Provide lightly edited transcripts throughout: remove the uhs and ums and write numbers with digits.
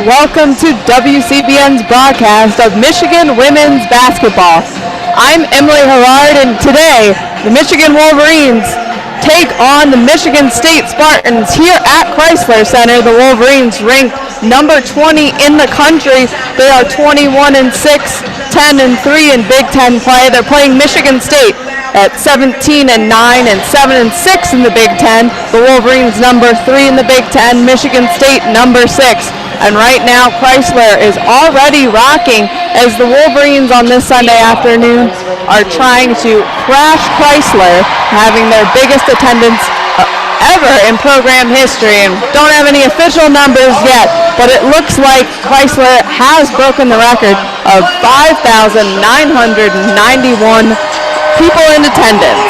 Welcome to WCBN's broadcast of Michigan women's basketball. I'm Emily Herrard, and today the Michigan Wolverines take on the Michigan State Spartans here at Chrysler Center. The Wolverines ranked number 20 in the country. They are 21-6, 10-3 in Big Ten play. They're playing Michigan State at 17-9 and 7-6 in the Big Ten. The Wolverines number 3 in the Big Ten, Michigan State number 6. And right now Chrysler is already rocking as the Wolverines on this Sunday afternoon are trying to crash Chrysler, having their biggest attendance ever in program history, and don't have any official numbers yet, but it looks like Chrysler has broken the record of 5,991 people in attendance.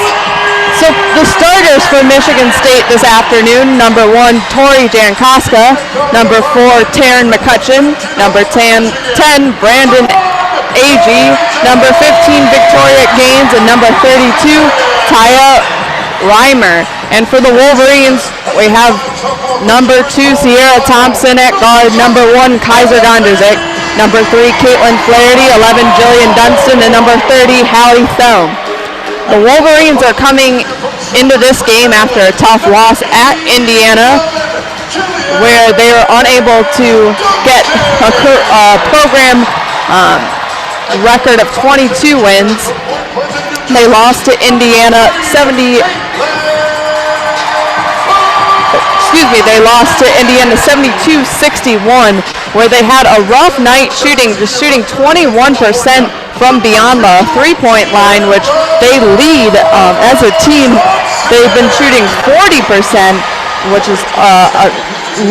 So the starters for Michigan State this afternoon: number 1, Tori Jankowska; number 4, Taryn McCutcheon; number 10, Brandon Agee; number 15, Victoria Gaines; and number 32, Taya Reimer. And for the Wolverines, we have number 2, Sierra Thompson at guard; number 1, Kaiser Gonderzik; number 3, Caitlin Flaherty; 11, Jillian Dunston; and number 30, Hallie Thome. The Wolverines are coming into this game after a tough loss at Indiana, where they were unable to get a program record of 22 wins. They lost to Indiana they lost to Indiana 72-61, where they had a rough night shooting 21% from beyond the three-point line, which they lead as a team. They've been shooting 40%, which is a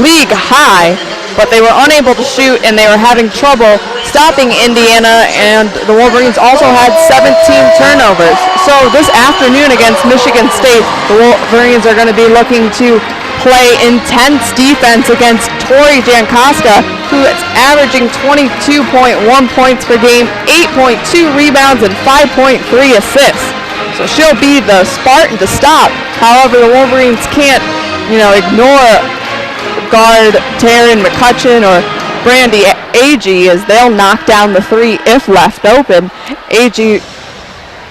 league high, but they were unable to shoot, and they were having trouble stopping Indiana, and the Wolverines also had 17 turnovers. So this afternoon against Michigan State, the Wolverines are going to be looking to play intense defense against Tori Jankowska, who is averaging 22.1 points per game, 8.2 rebounds, and 5.3 assists. So she'll be the Spartan to stop. However, the Wolverines can't, ignore guard Taryn McCutcheon or Brandy Agee, as they'll knock down the three if left open. Agee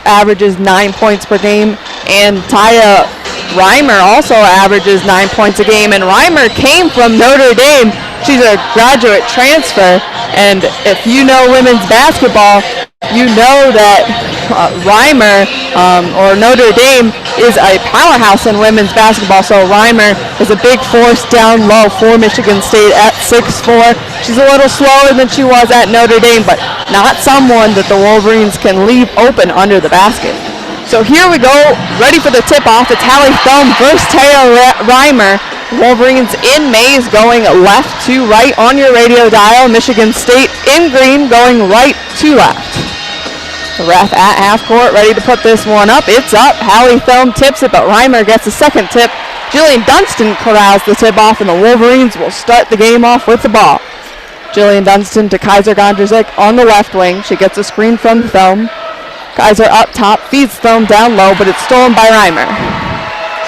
averages 9 points per game, and Taya Reimer also averages 9 points a game, and Reimer came from Notre Dame. She's a graduate transfer, and if you know women's basketball, you know that Reimer or Notre Dame is a powerhouse in women's basketball. So Reimer is a big force down low for Michigan State at 6'4". She's a little slower than she was at Notre Dame, but not someone that the Wolverines can leave open under the basket. So here we go, ready for the tip-off. It's Hallie Thome versus Taya Reimer. Wolverines in maize going left to right on your radio dial. Michigan State in green going right to left. The ref at half court ready to put this one up. It's up. Hallie Thome tips it, but Reimer gets a second tip. Jillian Dunston corrals the tip-off, and the Wolverines will start the game off with the ball. Jillian Dunston to Kaiser Gonderzik on the left wing. She gets a screen from Thome. Kaiser up top, feeds Thome down low, but it's stolen by Reimer.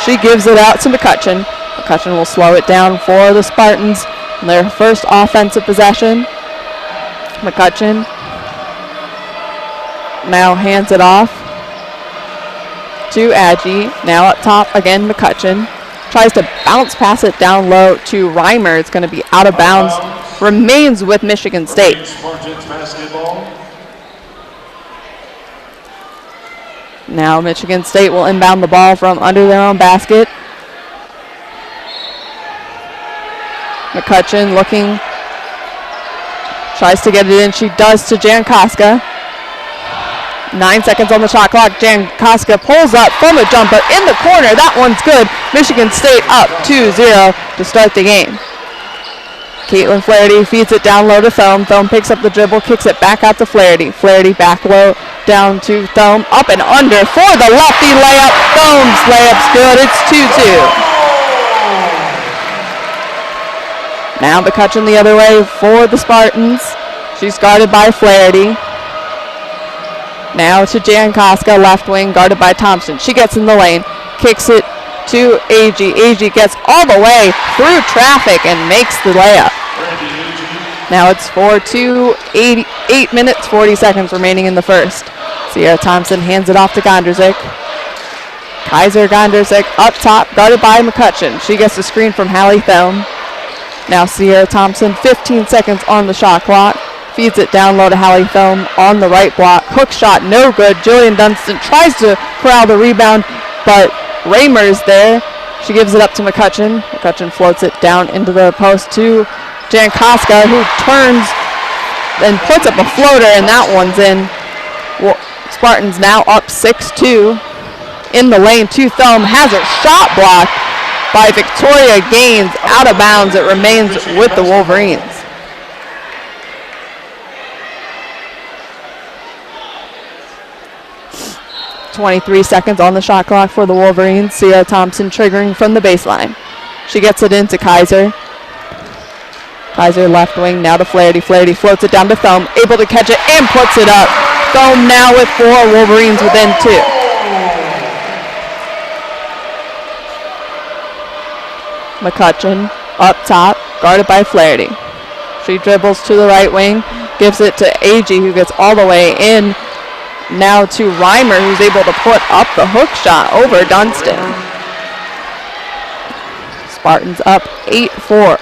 She gives it out to McCutcheon. McCutcheon will slow it down for the Spartans in their first offensive possession. McCutcheon now hands it off to Agee. Now up top again, McCutcheon tries to bounce pass it down low to Reimer. It's going to be out of bounds. Remains with Michigan State. Now Michigan State will inbound the ball from under their own basket. McCutcheon looking, tries to get it in. She does to Jankowska. 9 seconds on the shot clock. Jankowska pulls up from a jumper in the corner. That one's good. Michigan State up 2-0 to start the game. Caitlin Flaherty feeds it down low to Thome. Thome picks up the dribble, kicks it back out to Flaherty. Flaherty back low down to Thome. Up and under for the lefty layup. Thome's layup's good. It's 2-2. Now McCutcheon the other way for the Spartans. She's guarded by Flaherty. Now to Jankowska, left wing, guarded by Thompson. She gets in the lane, kicks it to Agee. Agee gets all the way through traffic and makes the layup. Now it's 4-2, 8 minutes, 40 seconds remaining in the first. Sierra Thompson hands it off to Gondrzik. Kaiser Gondrzik up top, guarded by McCutcheon. She gets the screen from Hallie Thelm. Now Sierra Thompson, 15 seconds on the shot clock. Feeds it down low to Hallie Thelm on the right block. Hook shot, no good. Jillian Dunstan tries to corral the rebound, but Raymer's there. She gives it up to McCutcheon. McCutcheon floats it down into the post to Jankoska, who turns and puts up a floater, and that one's in. Well, Spartans now up 6-2. In the lane to Thelm, has a shot blocked by Victoria Gaines, out of bounds. It remains with the Wolverines. .23 seconds on the shot clock for the Wolverines. Sierra Thompson triggering from the baseline. She gets it into Kaiser. Kaiser left wing now to Flaherty. Flaherty floats it down to Thelm, able to catch it and puts it up. Thelm now with 4, Wolverines within 2. McCutcheon up top, guarded by Flaherty. She dribbles to the right wing, gives it to Agee, who gets all the way in. Now to Reimer, who's able to put up the hook shot over Dunstan. Spartans up 8-4.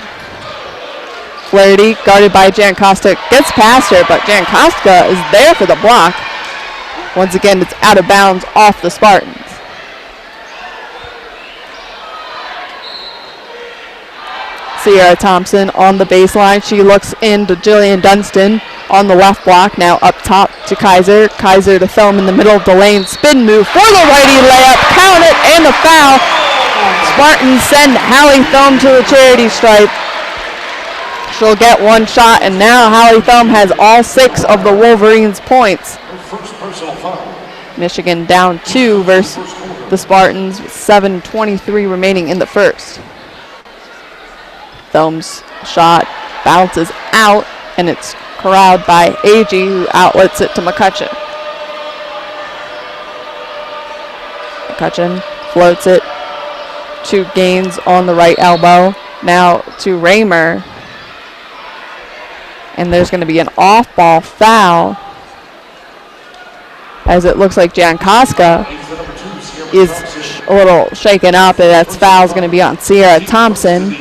Flaherty, guarded by Jankoska, gets past her, but Jankoska is there for the block. Once again, it's out of bounds off the Spartans. Sierra Thompson on the baseline. She looks into Jillian Dunstan on the left block. Now up top to Kaiser. Kaiser to Thelm in the middle of the lane. Spin move for the righty layup. Count it and the foul. Spartans send Hallie Thelm to the charity stripe. She'll get one shot, and now Hallie Thelm has all 6 of the Wolverines' points. Michigan down 2 versus the Spartans with 7:23 remaining in the first. Thelm's shot bounces out, and it's corralled by Agee, who outlets it to McCutcheon. McCutcheon floats it to Gaines on the right elbow. Now to Raymer. And there's going to be an off-ball foul, as it looks like Jankoska is a little shaken up, and that foul's going to be on Sierra Thompson.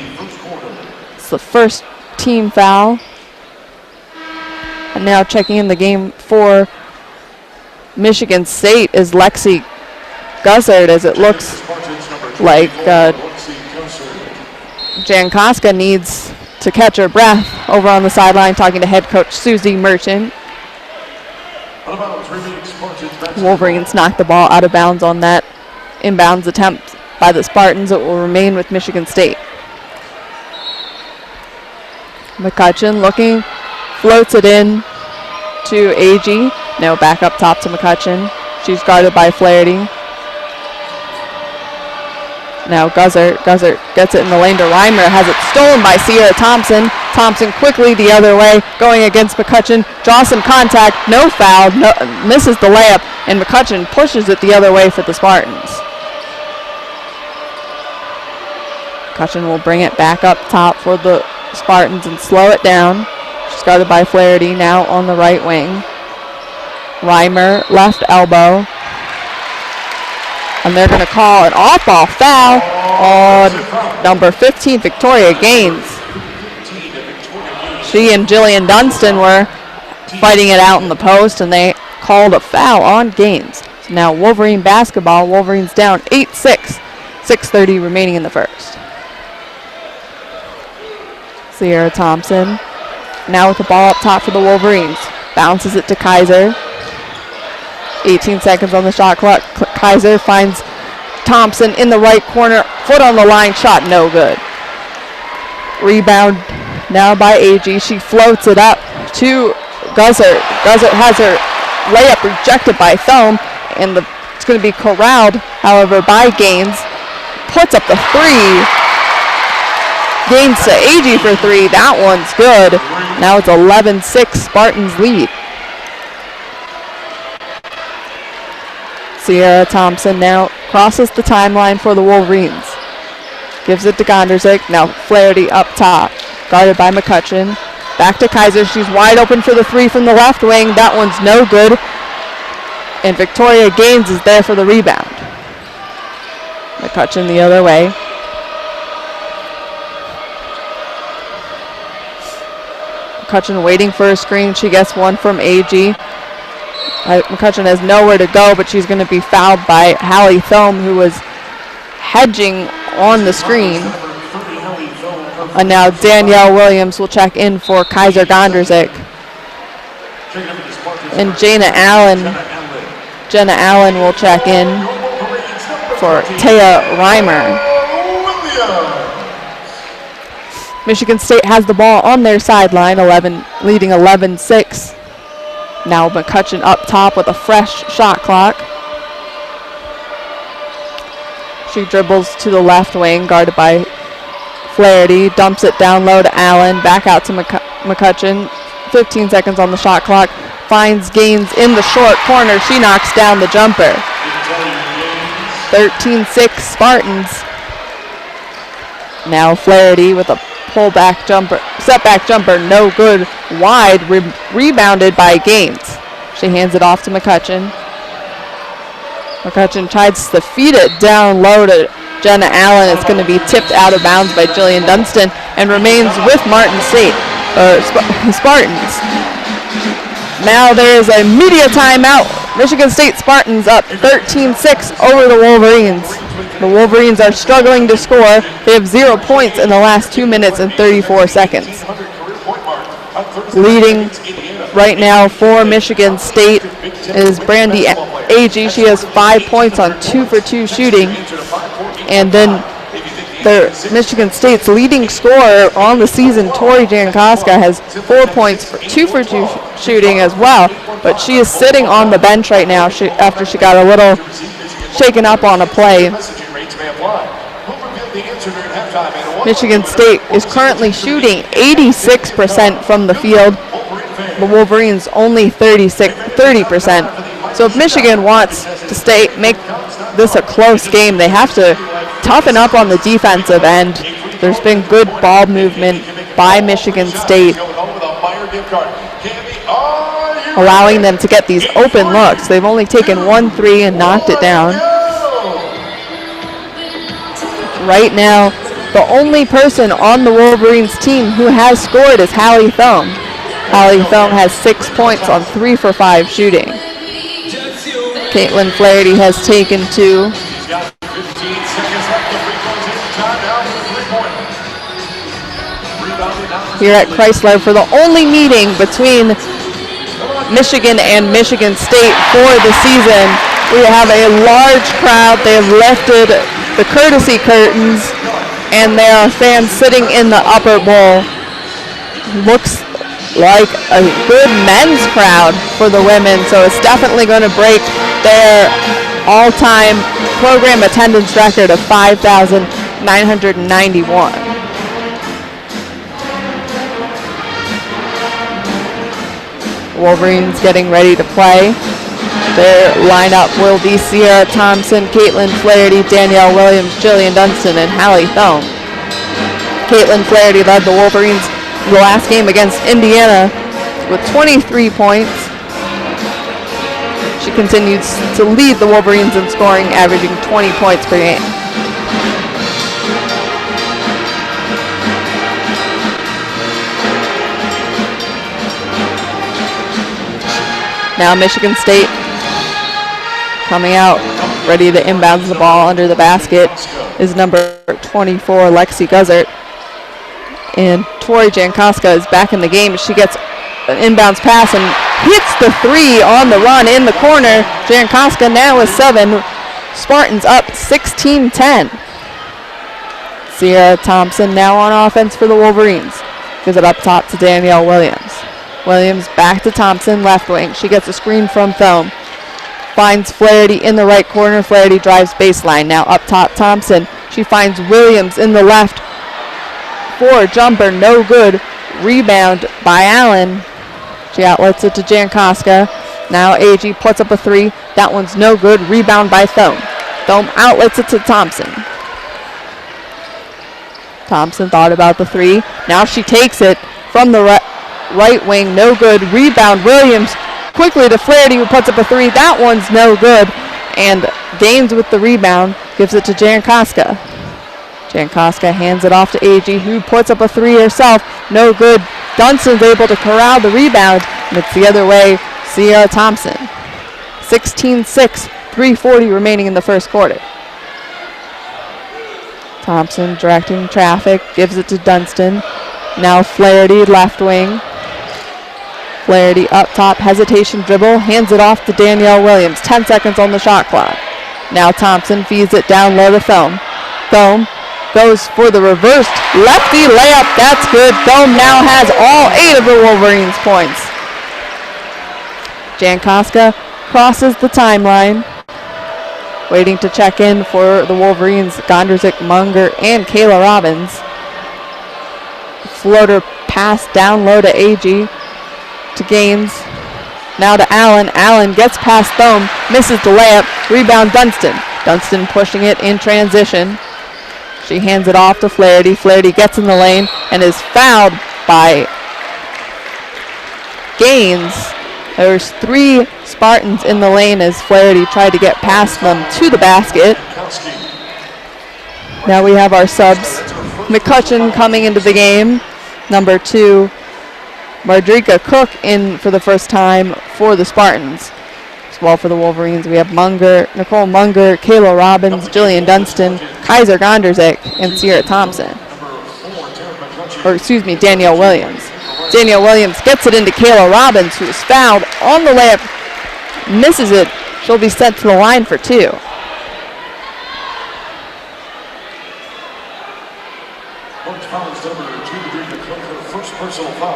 It's the first team foul. And now checking in the game for Michigan State is Lexi Guzzard, as it looks like Jankoska needs to catch her breath over on the sideline, talking to head coach Susie Merchant. Wolverines knocked the ball out of bounds on that inbounds attempt by the Spartans. It will remain with Michigan State. McCutcheon looking, floats it in to Agee. Now back up top to McCutcheon. She's guarded by Flaherty. Now Guzzard gets it in the lane to Reimer, has it stolen by Sierra Thompson. Thompson quickly the other way, going against McCutcheon, draws some contact, no foul, misses the layup, and McCutcheon pushes it the other way for the Spartans. McCutcheon will bring it back up top for the Spartans and slow it down. She's guarded by Flaherty now on the right wing. Reimer, left elbow. And they're going to call an off-ball foul on number 15, Victoria Gaines. She and Jillian Dunstan were fighting it out in the post, and they called a foul on Gaines. So now Wolverine basketball. Wolverines down 8-6. 6:30 remaining in the first. Sierra Thompson now with the ball up top for the Wolverines. Bounces it to Kaiser. 18 seconds on the shot clock. Kaiser finds Thompson in the right corner. Foot on the line, shot no good. Rebound now by Agee. She floats it up to Guzzard. Guzzard has her layup rejected by Thelm, and it's going to be corralled, however, by Gaines. Puts up the 3. Gaines to Agee for 3. That one's good. Now it's 11-6, Spartans lead. Sierra Thompson now crosses the timeline for the Wolverines. Gives it to Gondrzik. Now Flaherty up top, guarded by McCutcheon. Back to Kaiser. She's wide open for the three from the left wing. That one's no good. And Victoria Gaines is there for the rebound. McCutcheon the other way. McCutcheon waiting for a screen. She gets one from AG. McCutcheon has nowhere to go, but she's going to be fouled by Hallie Thome, who was hedging on the screen. And now Danielle Williams will check in for Kaiser Gonderzik. And Jenna Allen will check in for Taya Reimer. Michigan State has the ball on their sideline, leading 11-6. Now McCutcheon up top with a fresh shot clock. She dribbles to the left wing, guarded by Flaherty, dumps it down low to Allen, back out to McCutcheon. 15 seconds on the shot clock. Finds Gaines in the short corner. She knocks down the jumper. 13-6 Spartans. Now Flaherty with a pullback jumper, setback jumper, no good. Wide, rebounded by Gaines. She hands it off to McCutcheon. McCutcheon tries to feed it down low to Jenna Allen. It's going to be tipped out of bounds by Jillian Dunstan and remains with Spartans. Now there is a media timeout. Michigan State Spartans up 13-6 over the Wolverines. The Wolverines are struggling to score. They have 0 points in the last 2 minutes and 34 seconds. Leading right now for Michigan State is Brandy Agee. She has 5 points on 2 for 2 shooting. And then Michigan State's leading scorer on the season, Tori Jankowska, has 4 points for 2 for 2 shooting as well. But she is sitting on the bench right now after she got a little shaken up on a play. Michigan State is currently shooting 86% from the field. The Wolverines only 30%. So if Michigan wants to make this a close game, they have to toughen up on the defensive end. There's been good ball movement by Michigan State, allowing them to get these open looks. They've only taken 1 3 and knocked it down. Right now, the only person on the Wolverines team who has scored is Hallie Thome. Hallie Thome has 6 points on 3 for 5 shooting. Caitlin Flaherty has taken 2. Here at Chrysler for the only meeting between Michigan and Michigan State for the season. We have a large crowd. They have lifted the courtesy curtains, and there are fans sitting in the upper bowl. Looks like a good men's crowd for the women, so it's definitely going to break their all-time program attendance record of 5,991. Wolverines getting ready to play. Their lineup will be Sierra Thompson, Caitlin Flaherty, Danielle Williams, Jillian Dunstan, and Hallie Thome. Caitlin Flaherty led the Wolverines the last game against Indiana with 23 points. She continues to lead the Wolverines in scoring, averaging 20 points per game. Now Michigan State coming out, ready to inbound the ball under the basket is number 24, Lexi Guzzert. And Tori Jankowska is back in the game. She gets an inbounds pass and hits the 3 on the run in the corner. Jankowska now with 7. Spartans up 16-10. Sierra Thompson now on offense for the Wolverines. Gives it up top to Danielle Williams. Williams back to Thompson, left wing. She gets a screen from Thome. Finds Flaherty in the right corner. Flaherty drives baseline. Now up top, Thompson. She finds Williams in the left. For a jumper, no good. Rebound by Allen. She outlets it to Jankowska. Now AG puts up a 3. That one's no good. Rebound by Thome. Thome outlets it to Thompson. Thompson thought about the 3. Now she takes it from the right wing, no good. Rebound, Williams quickly to Flaherty, who puts up a three. That one's no good. And Gaines with the rebound, gives it to Jankowska. Jankowska hands it off to Agee, who puts up a three herself. No good. Dunston's able to corral the rebound, and it's the other way, Sierra Thompson. 16-6, 3:40 remaining in the first quarter. Thompson directing traffic, gives it to Dunston. Now Flaherty, left wing. Flaherty up top, hesitation dribble, hands it off to Danielle Williams. 10 seconds on the shot clock. Now Thompson feeds it down low to Thome. Thome goes for the reversed lefty layup. That's good. Thome now has all 8 of the Wolverines' points. Jankowska crosses the timeline. Waiting to check in for the Wolverines, Gonderzik, Munger, and Kayla Robbins. Floater pass down low to Agee, to Gaines. Now to Allen. Allen gets past Thome, misses the layup. Rebound Dunston. Dunston pushing it in transition. She hands it off to Flaherty. Flaherty gets in the lane and is fouled by Gaines. There's 3 Spartans in the lane as Flaherty tried to get past them to the basket. Now we have our subs. McCutcheon coming into the game. Number 2, Mardrika Cook in for the first time for the Spartans. As well for the Wolverines, we have Nicole Munger, Kayla Robbins, Jillian Dunston, Kaiser Gonderzik, and Sierra Thompson. Danielle Williams. Danielle Williams gets it into Kayla Robbins, who is fouled on the layup, misses it. She'll be sent to the line for 2.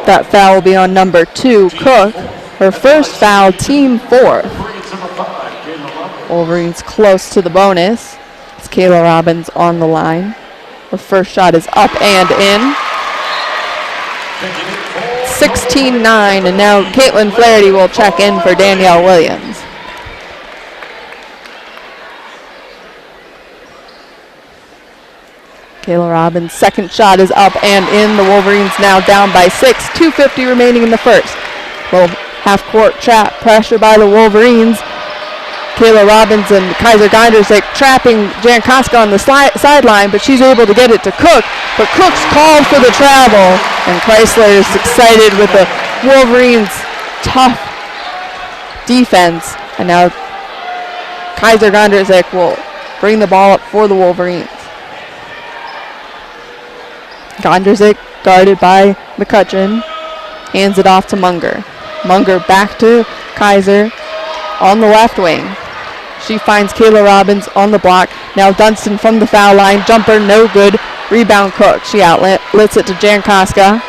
That foul will be on number 2, Cook. Her first foul, team 4. Wolverines close to the bonus. It's Kayla Robbins on the line. Her first shot is up and in. 16-9, and now Caitlin Flaherty will check in for Danielle Williams. Kayla Robbins' second shot is up and in. The Wolverines now down by 6. 2:50 remaining in the first. Little half-court trap pressure by the Wolverines. Kayla Robbins and Kaiser Gonderzik trapping Jankowska on the sideline, but she's able to get it to Cook. But Cook's called for the travel, and Chrysler is excited with the Wolverines' tough defense. And now Kaiser Gonderzik will bring the ball up for the Wolverines. Gonderzik guarded by McCutcheon. Hands it off to Munger. Munger back to Kaiser on the left wing. She finds Kayla Robbins on the block. Now Dunston from the foul line. Jumper no good. Rebound Cook. She outlets it to Jankowska.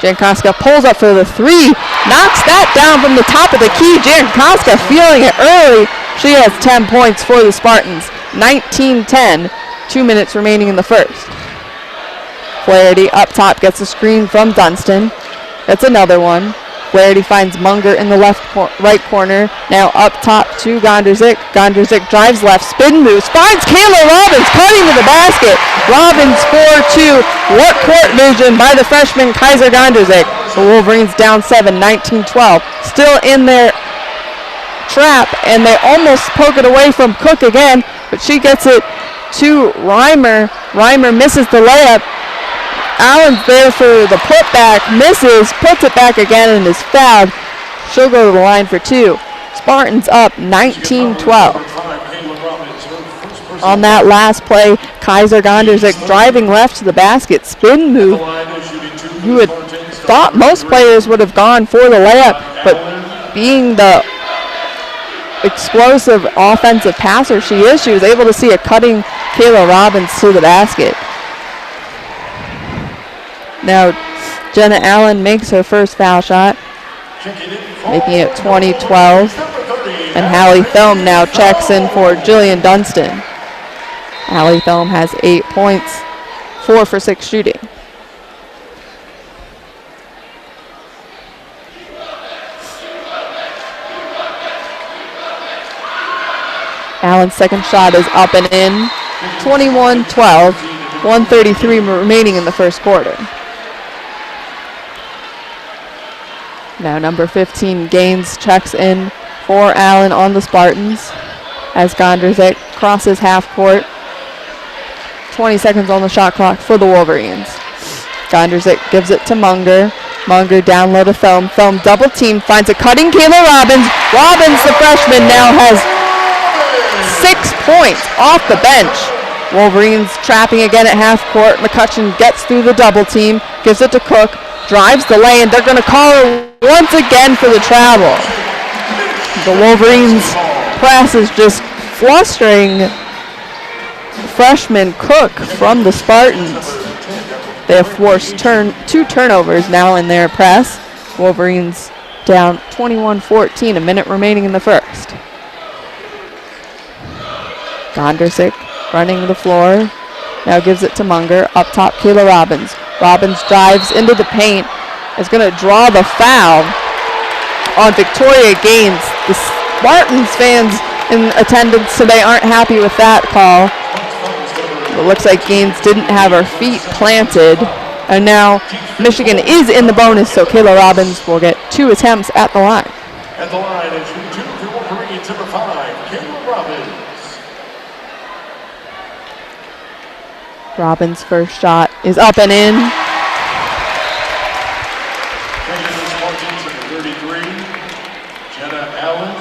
Jankowska pulls up for the 3. Knocks that down from the top of the key. Jankowska feeling it early. She has 10 points for the Spartans. 19-10. 2 minutes remaining in the first. Flaherty up top gets a screen from Dunston. That's another one. Flaherty finds Munger in the right corner. Now up top to Gonderzik. Gonderzik drives left, spin moves, finds Kayla Robbins cutting to the basket. Robbins for 2. What court vision by the freshman Kaiser Gonderzik. The Wolverines down 7, 19-12. Still in their trap, and they almost poke it away from Cook again, but she gets it to Reimer. Reimer misses the layup. Allen's there for the putback, misses, puts it back again, and is fouled. She'll go to the line for 2. Spartans up 19-12. On that last play, Kaiser Gonderzik driving left to the basket, spin move. You would thought most players would have gone for the layup, but being the explosive offensive passer she was able to see a cutting Kayla Robbins to the basket. Now, Jenna Allen makes her first foul shot, making it 20-12. And Hallie Thome now checks in for Jillian Dunston. Hallie Thome has 8 points, 4 for 6 shooting. Allen's second shot is up and in. 21-12, 1:33 remaining in the first quarter. Now number 15, Gaines, checks in for Allen on the Spartans as Gondrzik crosses half court. 20 seconds on the shot clock for the Wolverines. Gondrzik gives it to Munger. Munger down low to Thome. Thome double team, finds a cutting Kayla Robbins. Robbins, the freshman, now has 6 points off the bench. Wolverines trapping again at half court. McCutcheon gets through the double team, gives it to Cook, drives the lane. They're going to call her once again for the travel. The Wolverines press is just flustering freshman Cook from the Spartans. They have forced 2 turnovers now in their press. Wolverines down 21-14, a minute remaining in the first. Gondrzik running the floor. Now gives it to Munger. Up top, Kayla Robbins. Robbins drives into the paint. Is going to draw the foul on Victoria Gaines. The Spartans fans in attendance today aren't happy with that call. It looks like Gaines didn't have her feet planted. And now Michigan is in the bonus, so Kayla Robbins will get 2 attempts at the line. At the line is shooting 2 for Wolverines, number 5, Kayla Robbins. Robbins' first shot is up and in.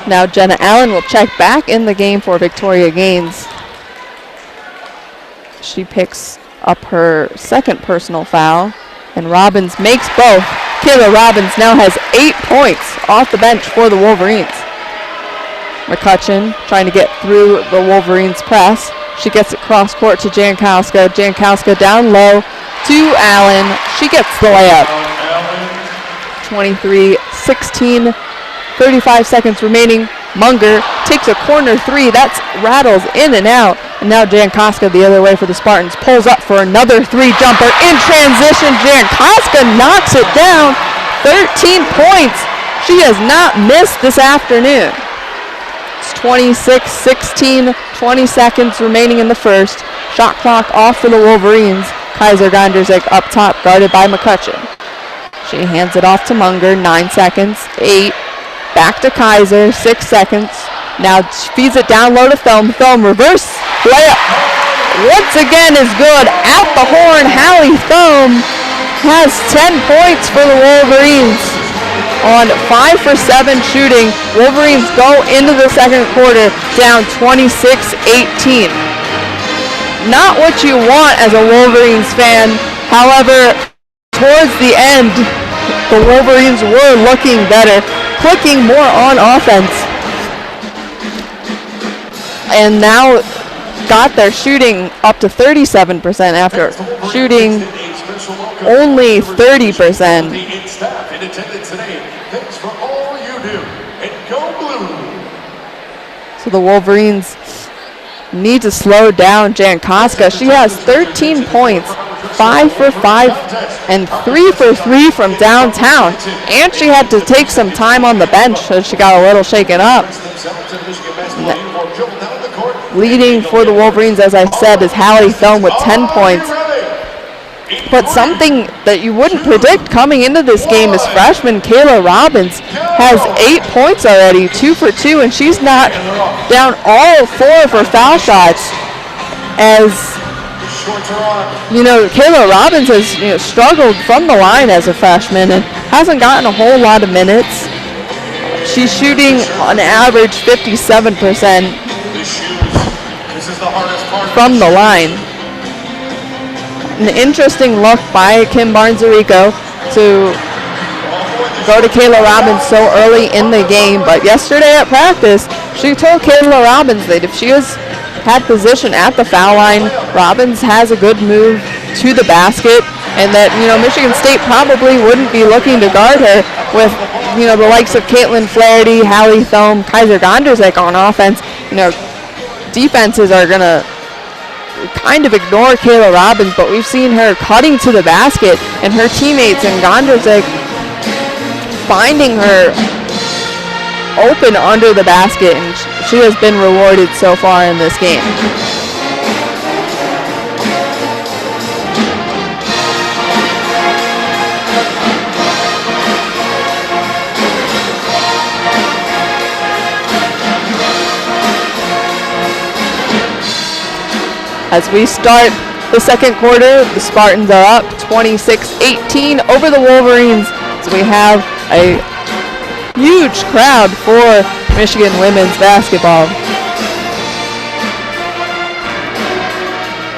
Now Jenna Allen will check back in the game for Victoria Gaines. She picks up her second personal foul, and Robbins makes both. Kayla Robbins now has 8 points off the bench for the Wolverines. McCutcheon trying to get through the Wolverines press. She gets it cross court to Jankowska. Jankowska down low to Allen. She gets the layup. 23-16, 35 seconds remaining. Munger takes a corner 3. That rattles in and out. And now Jankowska the other way for the Spartans. Pulls up for another 3-jumper in transition. Jankowska knocks it down. 13 points. She has not missed this afternoon. It's 26-16, 20 seconds remaining in the first. Shot clock off for the Wolverines. Kaiser Gondrzik up top, guarded by McCutcheon. She hands it off to Munger, 9 seconds, 8. Back to Kaiser, 6 seconds. Now feeds it down low to Thome. Thome reverse layup. Once again is good. At the horn, Hallie Thome has 10 points for the Wolverines. On 5 for 7 shooting, Wolverines go into the second quarter down 26-18. Not what you want as a Wolverines fan. However, towards the end, the Wolverines were looking better, clicking more on offense, and now got their shooting up to 37% after shooting only 30%. So the Wolverines need to slow down Jankowska. She has 13 points, 5 for 5, and 3 for 3 from downtown. And she had to take some time on the bench, so she got a little shaken up. Leading for the Wolverines, as I said, is Hallie Thome with 10 points. But something that you wouldn't predict coming into this game is freshman Kayla Robbins has 8 points already, 2 for 2, and she's knocked down all 4 of her foul shots. As you know, Kayla Robbins has struggled from the line as a freshman and hasn't gotten a whole lot of minutes. She's shooting on average 57% from the line. An interesting look by Kim Barnes-Arico to go to Kayla Robbins so early in the game, but yesterday at practice, she told Kayla Robbins that if she had position at the foul line, Robbins has a good move to the basket, and that Michigan State probably wouldn't be looking to guard her with the likes of Caitlin Flaherty, Hallie Thome, Kaiser Gondrzik on offense. Defenses are gonna kind of ignore Kayla Robbins, but we've seen her cutting to the basket and her teammates and Gondrzik finding her open under the basket, and she has been rewarded so far in this game. As we start the second quarter, the Spartans are up 26-18 over the Wolverines. So we have a huge crowd for Michigan women's basketball.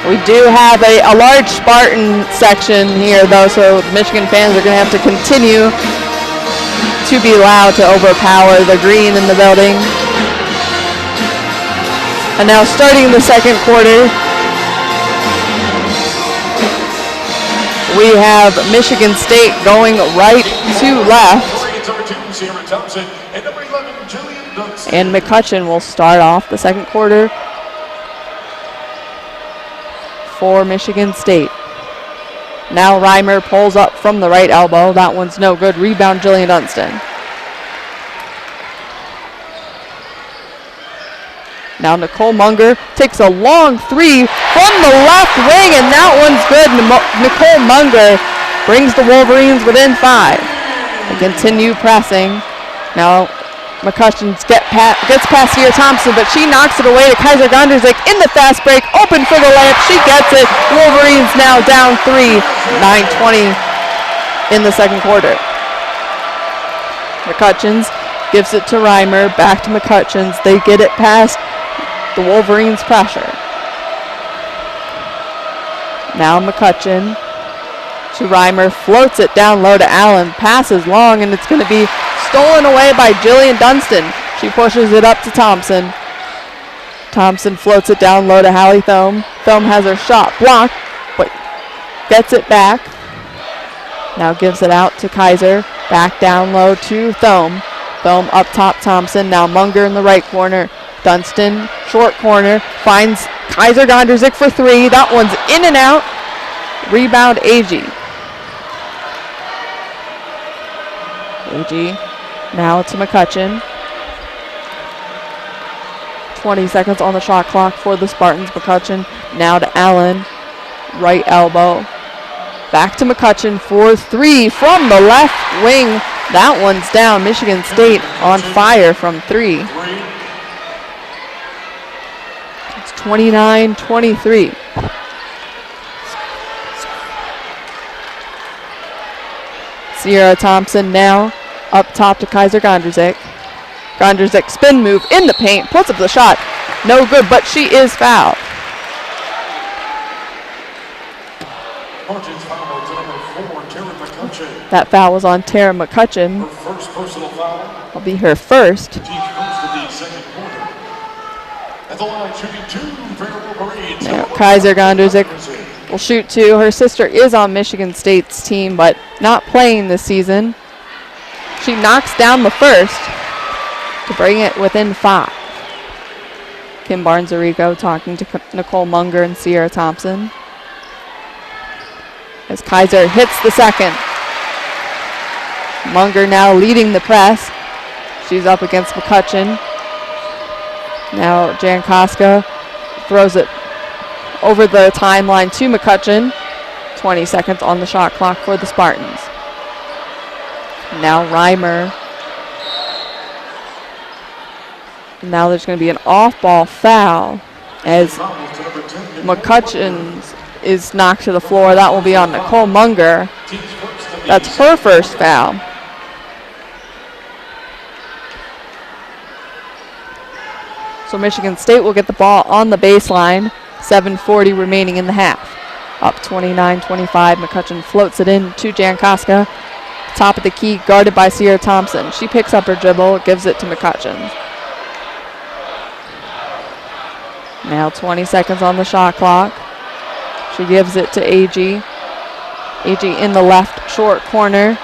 We do have a large Spartan section here though, so Michigan fans are going to have to continue to be loud to overpower the green in the building. And now starting the second quarter, we have Michigan State going right to left. And McCutcheon will start off the second quarter for Michigan State. Now Reimer pulls up from the right elbow. That one's no good. Rebound, Jillian Dunston. Now Nicole Munger takes a long three from the left wing, and that one's good. Nicole Munger brings the Wolverines within 5. They continue pressing. Now McCutcheon gets past Sierra Thompson, but she knocks it away to Kaiser Gondrzik in the fast break. Open for the layup. She gets it. Wolverines now down 3. 9:20 in the second quarter. McCutcheons gives it to Reimer. Back to McCutcheons. They get it past the Wolverines' pressure. Now McCutcheon to Reimer. Floats it down low to Allen. Passes long, and it's going to be stolen away by Jillian Dunston. She pushes it up to Thompson. Thompson floats it down low to Hallie Thome. Thome has her shot blocked, but gets it back. Now gives it out to Kaiser. Back down low to Thome. Thome up top Thompson. Now Munger in the right corner. Dunston, short corner, finds Kaiser Gondrzik for 3. That one's in and out. Rebound, Agee. Agee now to McCutcheon. 20 seconds on the shot clock for the Spartans. McCutcheon now to Allen, right elbow. Back to McCutcheon for 3 from the left wing. That one's down. Michigan State on fire from 3. It's 29-23. Sierra Thompson now up top to Kaiser Gondrzik. Gondrzik spin move in the paint, puts up the shot. No good, but she is fouled. That foul was on Tara McCutcheon. Her first personal foul. Will be her first. The team goes to the second quarter. At the line, shooting 2 for the Wolverines. Now, Kaiser Gondrzik will shoot 2. Her sister is on Michigan State's team, but not playing this season. She knocks down the first to bring it within 5. Kim Barnes-Arico talking to Nicole Munger and Sierra Thompson. As Kaiser hits the second. Munger now leading the press. She's up against McCutcheon. Now Jankowska throws it over the timeline to McCutcheon. 20 seconds on the shot clock for the Spartans. Now Reimer. Now there's going to be an off-ball foul as McCutcheon is knocked to the floor. That will be on Nicole Munger. That's her first foul. So Michigan State will get the ball on the baseline. 7:40 remaining in the half. Up 29-25. McCutcheon floats it in to Jankowska. Top of the key, guarded by Sierra Thompson. She picks up her dribble, gives it to McCutcheon. Now 20 seconds on the shot clock. She gives it to Agee. Agee in the left short corner,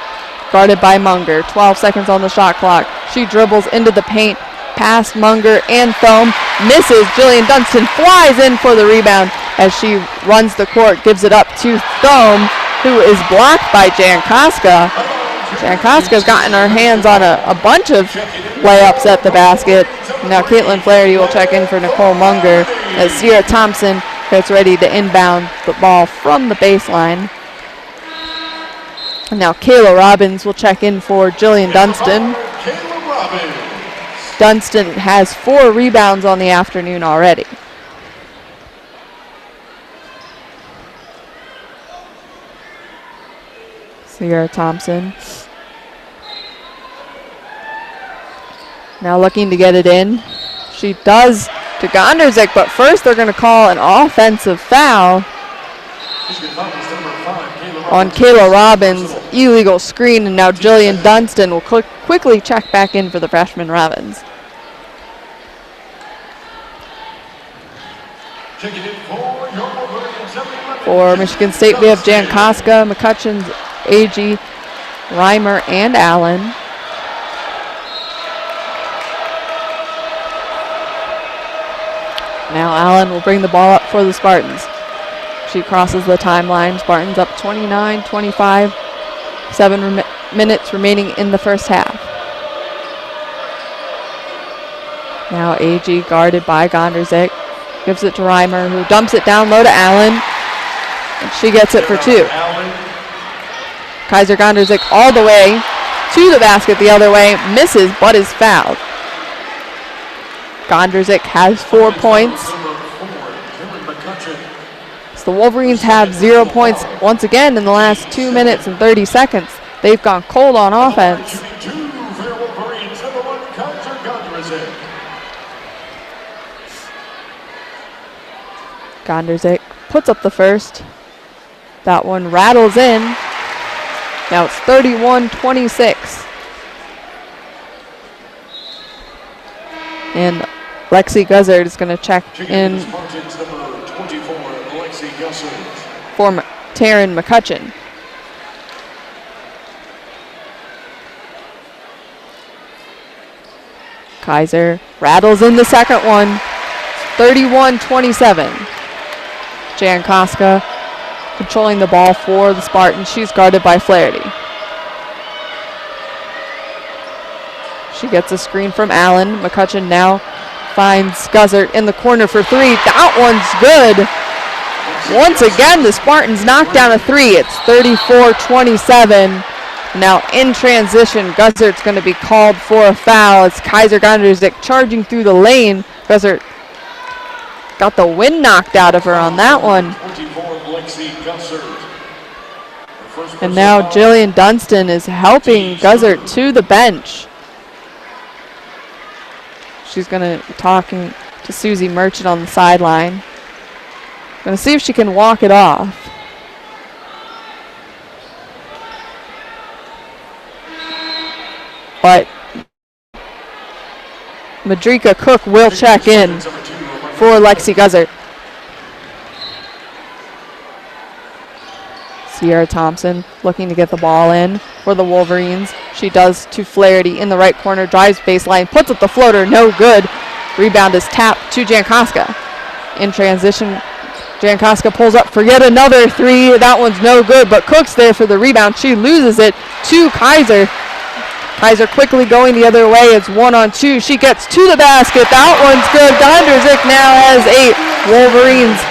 guarded by Munger. 12 seconds on the shot clock. She dribbles into the paint, past Munger and Thome. Misses. Jillian Dunston flies in for the rebound as she runs the court, gives it up to Thome, who is blocked by Jankowska. Jankowska's gotten her hands on a bunch of layups at the basket. Now Caitlin Flaherty will check in for Nicole Munger as Sierra Thompson gets ready to inbound the ball from the baseline. And now Kayla Robbins will check in for Jillian Dunston. Dunston has 4 rebounds on the afternoon already. Sierra Thompson. Now looking to get it in. She does to Gonderzik, but first they're going to call an offensive foul on Kayla Robbins. Illegal screen, and now Jillian Dunstan will quickly check back in for the freshman Robbins. For Michigan State, we have Jan Koska, McCutcheon, AG, Reimer, and Allen. Now Allen will bring the ball up for the Spartans. She crosses the timeline. Spartans up 29-25. 7 minutes remaining in the first half. Now AG guarded by Gonderzik. Gives it to Reimer, who dumps it down low to Allen. And she gets it for 2. Kaiser Gonderzik all the way to the basket the other way. Misses, but is fouled. Gonderzik has 4 points. So the Wolverines have 0 points once again in the last 2 minutes and 30 seconds. They've gone cold on offense. Gonderzik puts up the first. That one rattles in. Now it's 31-26. And Lexi Guzzard is going to check in for Taryn McCutcheon. Kaiser rattles in the second one. 31-27. Jan Koska controlling the ball for the Spartans. She's guarded by Flaherty. She gets a screen from Allen. McCutcheon now finds Guzzard in the corner for 3. That one's good. Once again, the Spartans knock down a 3. It's 34-27. Now in transition, Guzzard's going to be called for a foul. It's Kaiser Gonderzik charging through the lane. Guzzard got the wind knocked out of her on that one. And now Jillian Dunstan is helping Guzzard to the bench. She's going to be talking to Susie Merchant on the sideline. Going to see if she can walk it off. But Madrika Cook will check in for Lexi Guzzard. Sierra Thompson looking to get the ball in for the Wolverines. She does to Flaherty in the right corner, drives baseline, puts up the floater, no good. Rebound is tapped to Jan Koska. In transition, Jan Koska pulls up for yet another 3. That one's no good, but Cook's there for the rebound. She loses it to Kaiser. Kaiser quickly going the other way. It's 1-on-2. She gets to the basket. That one's good. Gonderzik now has 8. Wolverines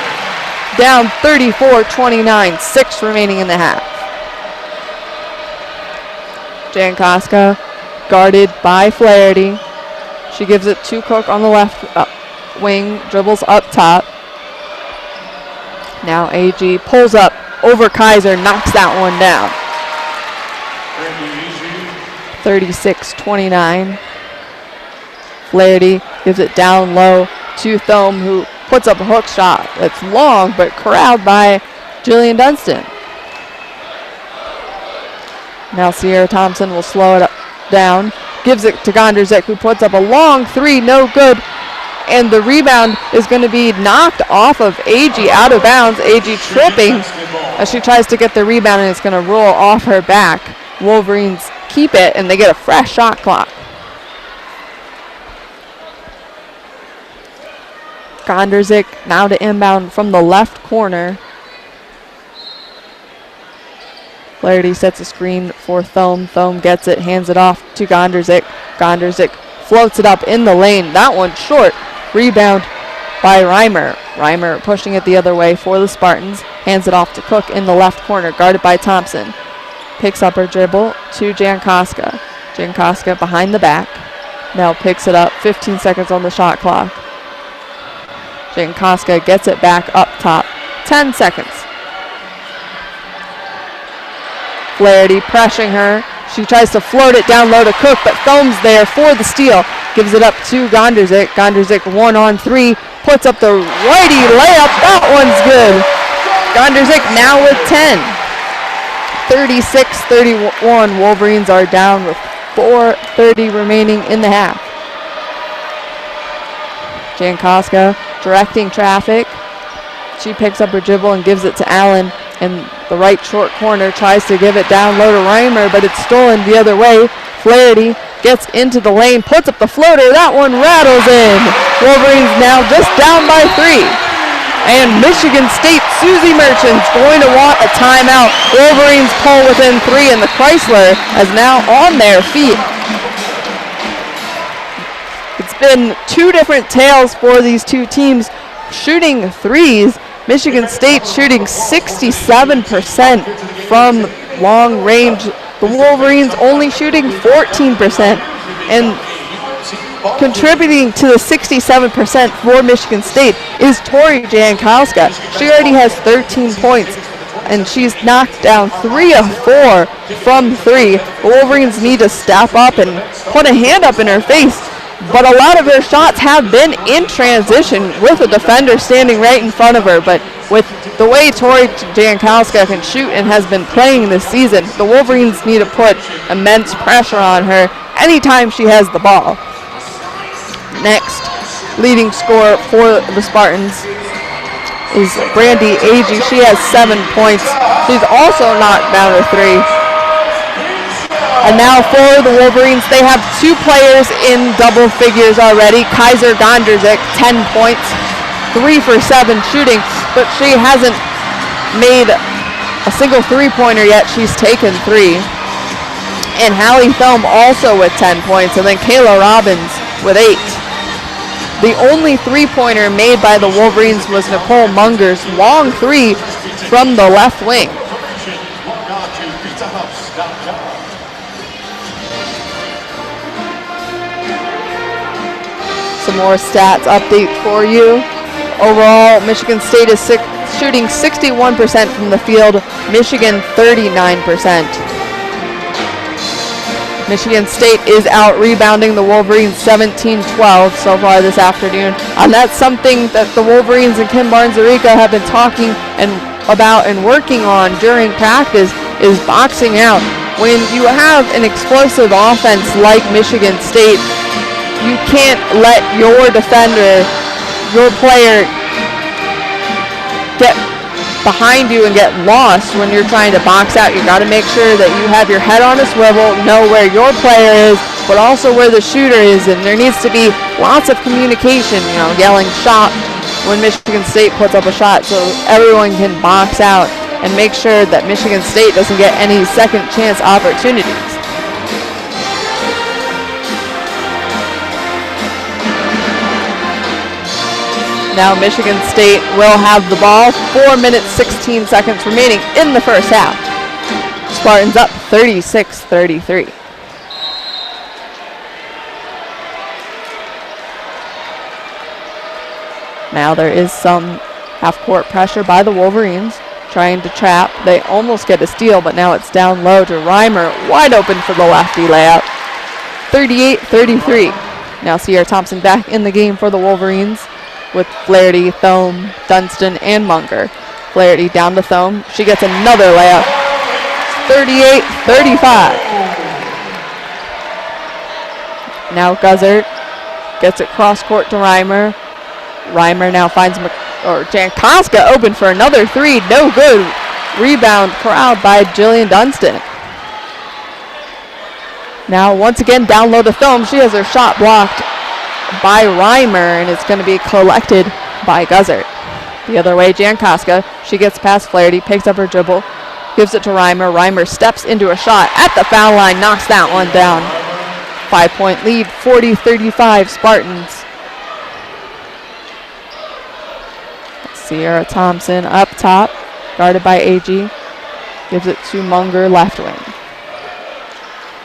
down 34-29. 6 remaining in the half. Jan Koska guarded by Flaherty. She gives it to Cook on the left wing. Dribbles up top. Now AG pulls up over Kaiser. Knocks that one down. 36-29. Flaherty gives it down low to Thome, who puts up a hook shot. It's long, but corralled by Jillian Dunstan. Now Sierra Thompson will slow it down. Gives it to Gonderzik, who puts up a long 3, no good. And the rebound is going to be knocked off of AG, out of bounds. AG tripping as she tries to get the rebound, and it's going to roll off her back. Wolverines keep it, and they get a fresh shot clock. Gonderzik now to inbound from the left corner. Flaherty sets a screen for Thome. Thome gets it, hands it off to Gonderzik. Gonderzik floats it up in the lane. That one's short. Rebound by Reimer. Reimer pushing it the other way for the Spartans. Hands it off to Cook in the left corner, guarded by Thompson. Picks up her dribble to Jan Koska. Jan Koska behind the back. Now picks it up. 15 seconds on the shot clock. Jan Koska gets it back up top. 10 seconds. Flaherty pressuring her. She tries to float it down low to Cook, but Thome's there for the steal. Gives it up to Gonderzik. Gonderzik 1-on-3. Puts up the righty layup. That one's good. Gonderzik now with 10. 36-31. Wolverines are down with 4:30 remaining in the half. Jankowska directing traffic. She picks up her dribble and gives it to Allen in the right short corner. Tries to give it down low to Reimer, but it's stolen the other way. Flaherty gets into the lane, puts up the floater. That one rattles in. Wolverines now just down by 3. And Michigan State, Susie Merchant's going to want a timeout. Wolverines pull within 3, and the Chrysler is now on their feet. It's been 2 different tales for these 2 teams shooting threes. Michigan State shooting 67% from long range. The Wolverines only shooting 14%. And contributing to the 67% for Michigan State is Tori Jankowska. She already has 13 points, and she's knocked down 3 of 4 from 3. The Wolverines need to step up and put a hand up in her face, but a lot of her shots have been in transition with a defender standing right in front of her. But with the way Tori Jankowska can shoot and has been playing this season, the Wolverines need to put immense pressure on her anytime she has the ball. Next, leading scorer for the Spartans is Brandy Agee. She has 7 points. She's also knocked down a 3. And now for the Wolverines, they have 2 players in double figures already. Kaiser Gonderzik, 10 points, 3 for 7 shooting, but she hasn't made a single 3-pointer yet. She's taken 3. And Hallie Thome also with 10 points, and then Kayla Robbins with 8. The only 3-pointer made by the Wolverines was Nicole Munger's long 3 from the left wing. Some more stats update for you. Overall, Michigan State is shooting 61% from the field, Michigan 39%. Michigan State is out rebounding the Wolverines 17-12 so far this afternoon. And that's something that the Wolverines and Kim Barnes-Arica have been talking about and working on during practice, is boxing out. When you have an explosive offense like Michigan State, you can't let your defender, your player, get behind you and get lost when you're trying to box out. You got to make sure that you have your head on a swivel, know where your player is, but also where the shooter is, and there needs to be lots of communication, yelling shot when Michigan State puts up a shot so everyone can box out and make sure that Michigan State doesn't get any second chance opportunities. Now Michigan State will have the ball. 4 minutes, 16 seconds remaining in the first half. Spartans up 36-33. Now there is some half-court pressure by the Wolverines, trying to trap. They almost get a steal, but now it's down low to Reimer, wide open for the lefty layup. 38-33. Now Sierra Thompson back in the game for the Wolverines, with Flaherty, Thome, Dunston, and Munger. Flaherty down to Thome. She gets another layup. 38-35. Now Guzzert gets it cross court to Reimer. Reimer now finds Jankowska open for another 3. No good. Rebound corralled by Jillian Dunston. Now once again down low to Thome. She has her shot blocked by Reimer, and it's going to be collected by Guzzert. The other way, Jankowska. She gets past Flaherty, picks up her dribble, gives it to Reimer. Reimer steps into a shot at the foul line, knocks that one down. 5-point lead, 40-35 Spartans. Sierra Thompson up top, guarded by Agee. Gives it to Munger, left wing.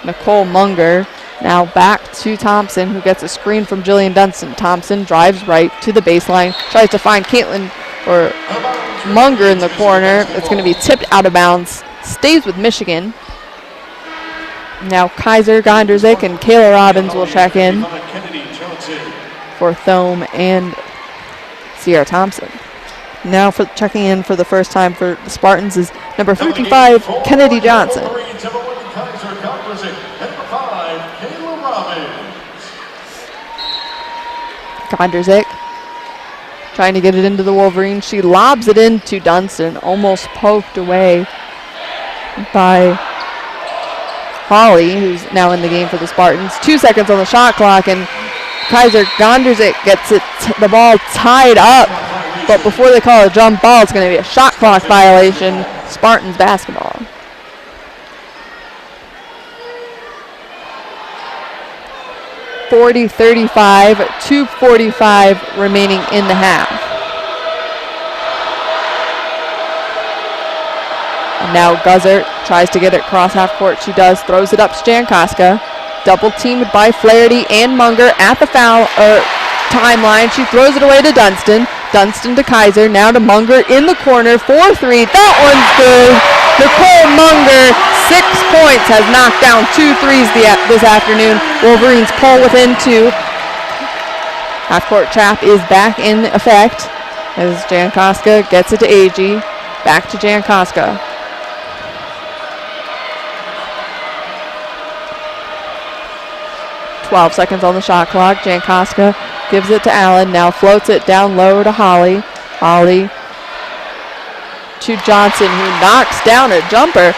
Nicole Munger now back to Thompson, who gets a screen from Jillian Dunston. Thompson drives right to the baseline, tries to find Caitlin or Munger in the corner. It's going to be tipped out of bounds. stays with Michigan. Now Kaiser, Gonderzik, and Kayla Robbins will check in for Thome and Sierra Thompson. Now for checking in for the first time for the Spartans is number 55, Kennedy Johnson. Gonderzik trying to get it into the Wolverines. She lobs it into Dunston, almost poked away by Holly, who's now in the game for the Spartans. 2 seconds on the shot clock, and Kaiser Gonderzik gets the ball tied up. But before they call a jump ball, it's going to be a shot clock violation. Spartans basketball. .40-35, 2:45 remaining in the half. And now Guzzert tries to get it across half court. She does, throws it up to Jankoska. Double teamed by Flaherty and Munger at the foul timeline. She throws it away to Dunston. Dunston to Kaiser, now to Munger in the corner, 4-3. That one's good. Nicole Munger, 6 points, has knocked down 2 threes this afternoon. Wolverines pull within 2. Half-court trap is back in effect as Jankoska gets it to Agee. Back to Jankoska. .12 seconds on the shot clock. Jankoska gives it to Allen, now floats it down low to Holly. Holly to Johnson, who knocks down a jumper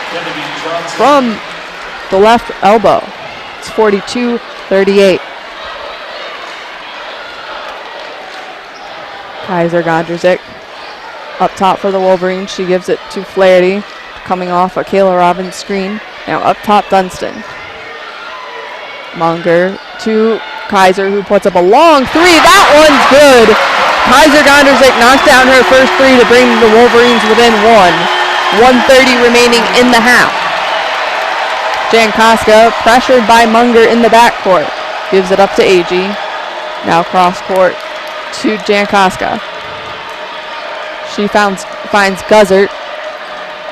from the left elbow. It's 42-38. Kaiser Gonderzik up top for the Wolverines. She gives it to Flaherty, coming off a Kayla Robbins screen. Now up top, Dunston. Munger to Kaiser, who puts up a long 3. That one's good. Kaiser Gonderzik knocks down her first 3 to bring the Wolverines within 1. 1:30 remaining in the half. Jankoska, pressured by Munger in the backcourt, gives it up to Agee. Now cross court to Jankoska. She finds Guzzert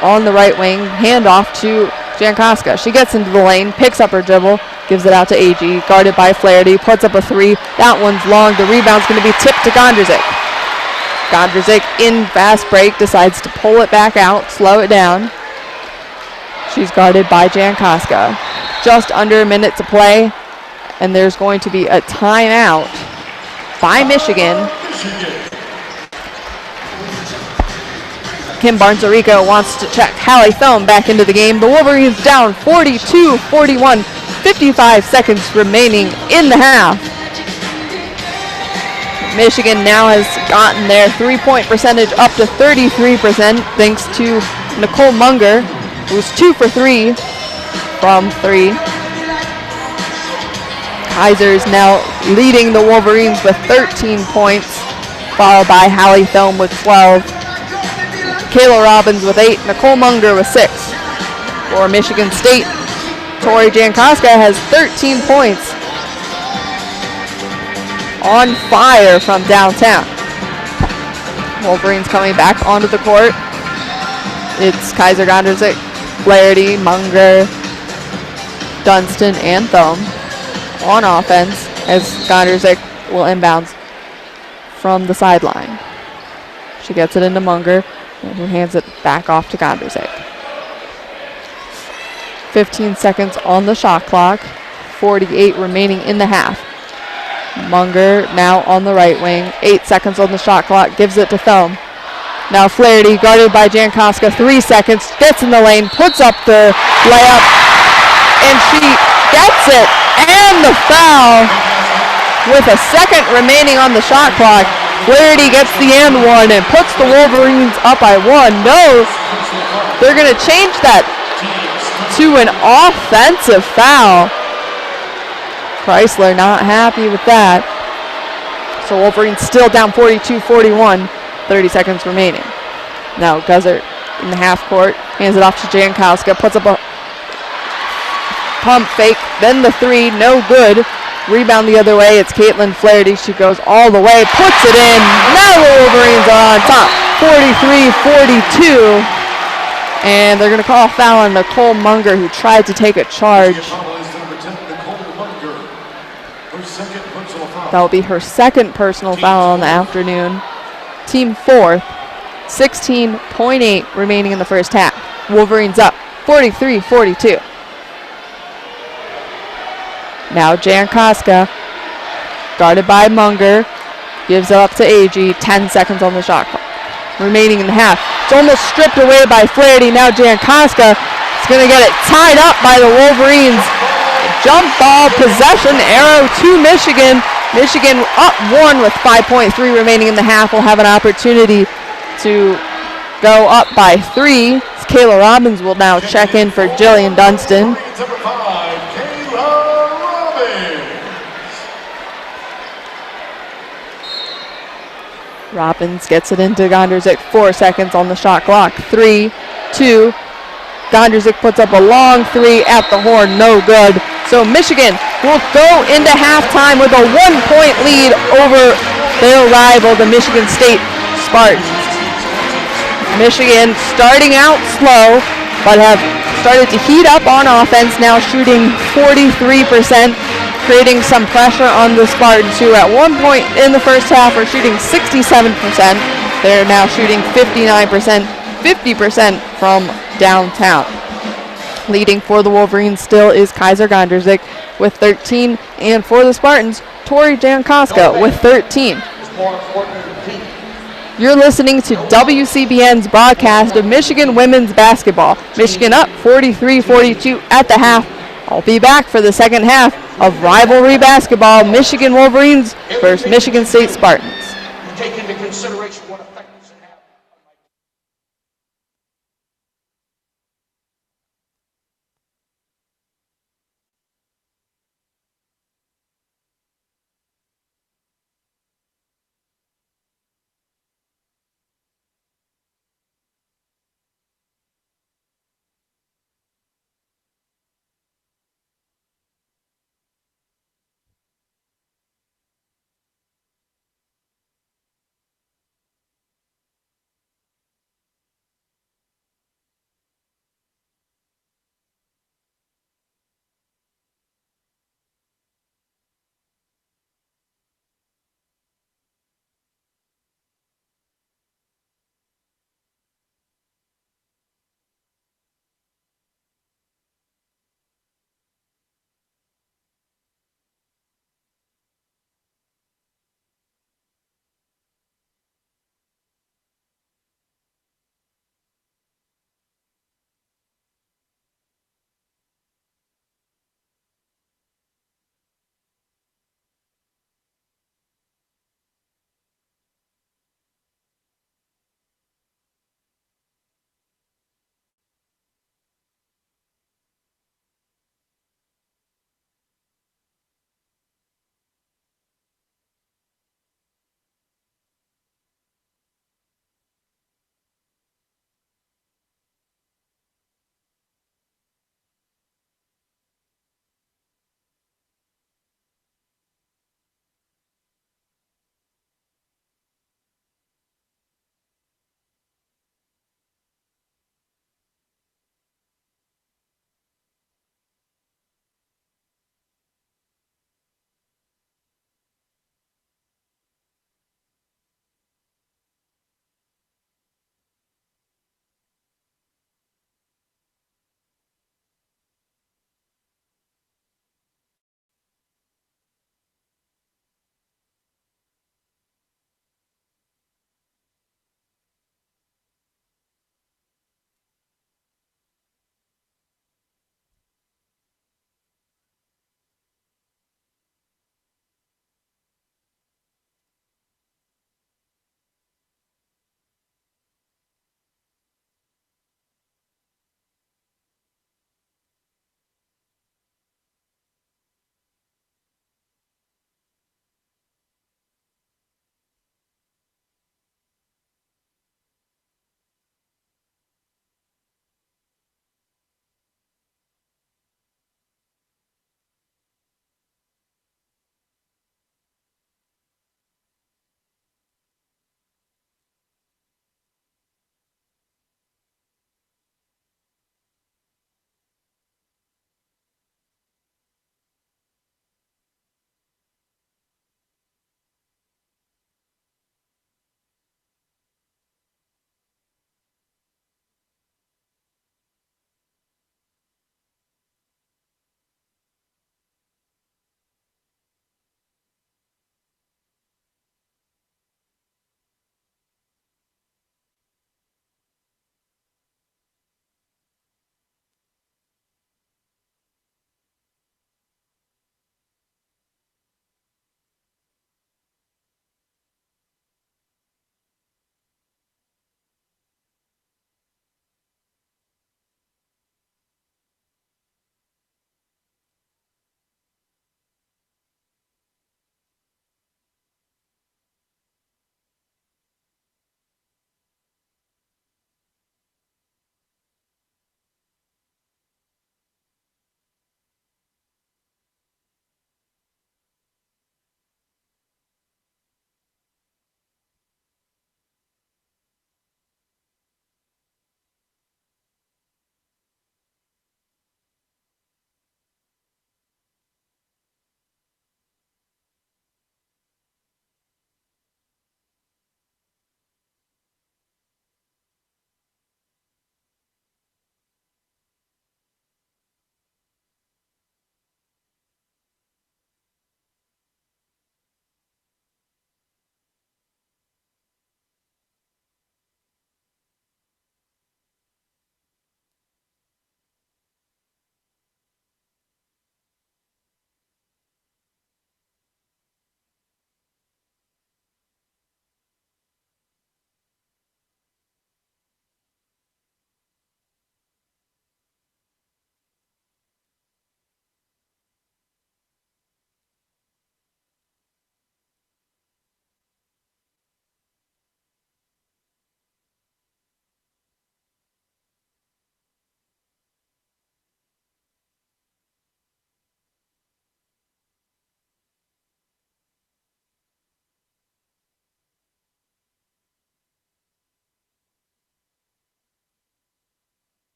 on the right wing, handoff to Jankoska. She gets into the lane, picks up her dribble, gives it out to Agee, guarded by Flaherty, puts up a 3. That one's long. The rebound's going to be tipped to Gonderzik. Gonderzik in fast break decides to pull it back out, slow it down. She's guarded by Jankoska. Just under a minute to play, and there's going to be a timeout by Michigan. Kim Barnes-Arico wants to check Hallie Thome back into the game. The Wolverines down 42-41, 55 seconds remaining in the half. Michigan now has gotten their three-point percentage up to 33% thanks to Nicole Munger, who's 2 for 3 from 3. Kaiser is now leading the Wolverines with 13 points, followed by Hallie Thome with 12. Kayla Robbins with 8, Nicole Munger with 6. For Michigan State, Tori Jankoska has 13 points. On fire from downtown. Wolverines coming back onto the court. It's Kaiser Gonderzik, Flaherty, Munger, Dunston, and Thome on offense as Gonderzik will inbounds from the sideline. She gets it into Munger, who hands it back off to Gonderzik. 15 seconds on the shot clock, 48 remaining in the half. Munger now on the right wing, 8 seconds on the shot clock, gives it to Thome. Now Flaherty, guarded by Jankoska, 3 seconds, gets in the lane, puts up the layup, and she gets it, and the foul with a second remaining on the shot clock. Flaherty gets the and one and puts the Wolverines up by 1. No, they're going to change that to an offensive foul. Chrysler not happy with that. So Wolverines still down 42-41, 30 seconds remaining. Now Guzzert in the half court, hands it off to Jankoska, puts up a pump fake, then the 3, no good. Rebound the other way, it's Caitlin Flaherty. She goes all the way, puts it in. Now the Wolverines are on top, 43-42. And they're going to call a foul on Nicole Munger, who tried to take a charge. That will be her second personal foul on the afternoon. Team fourth. 16.8 remaining in the first half. Wolverines up 43-42. Now Jankowska, guarded by Munger, gives it up to Agee. 10 seconds on the shot clock remaining in the half. It's almost stripped away by Flaherty. Now Jankowska is going to get it tied up by the Wolverines. Jump ball possession arrow to Michigan. Michigan up one with 5.3 remaining in the half. Will have an opportunity to go up by 3. Kayla Robbins will now check in for Jillian Dunstan. Robbins gets it into Gonderzik. 4 seconds on the shot clock. 3, 2. Gonderzik puts up a long 3 at the horn. No good. So Michigan will go into halftime with a 1-point lead over their rival, the Michigan State Spartans. Michigan starting out slow, but have started to heat up on offense, now shooting 43%, creating some pressure on the Spartans, who at one point in the first half were shooting 67%. They're now shooting 59%, 50% from downtown. Leading for the Wolverines still is Kaiser Gonderzik with 13, and for the Spartans, Tori Jankowska with 13. You're listening to WCBN's broadcast of Michigan women's basketball. Michigan up 43-42 at the half. I'll be back for the second half of rivalry basketball, Michigan Wolverines versus Michigan State Spartans. Take into consideration what effect this has.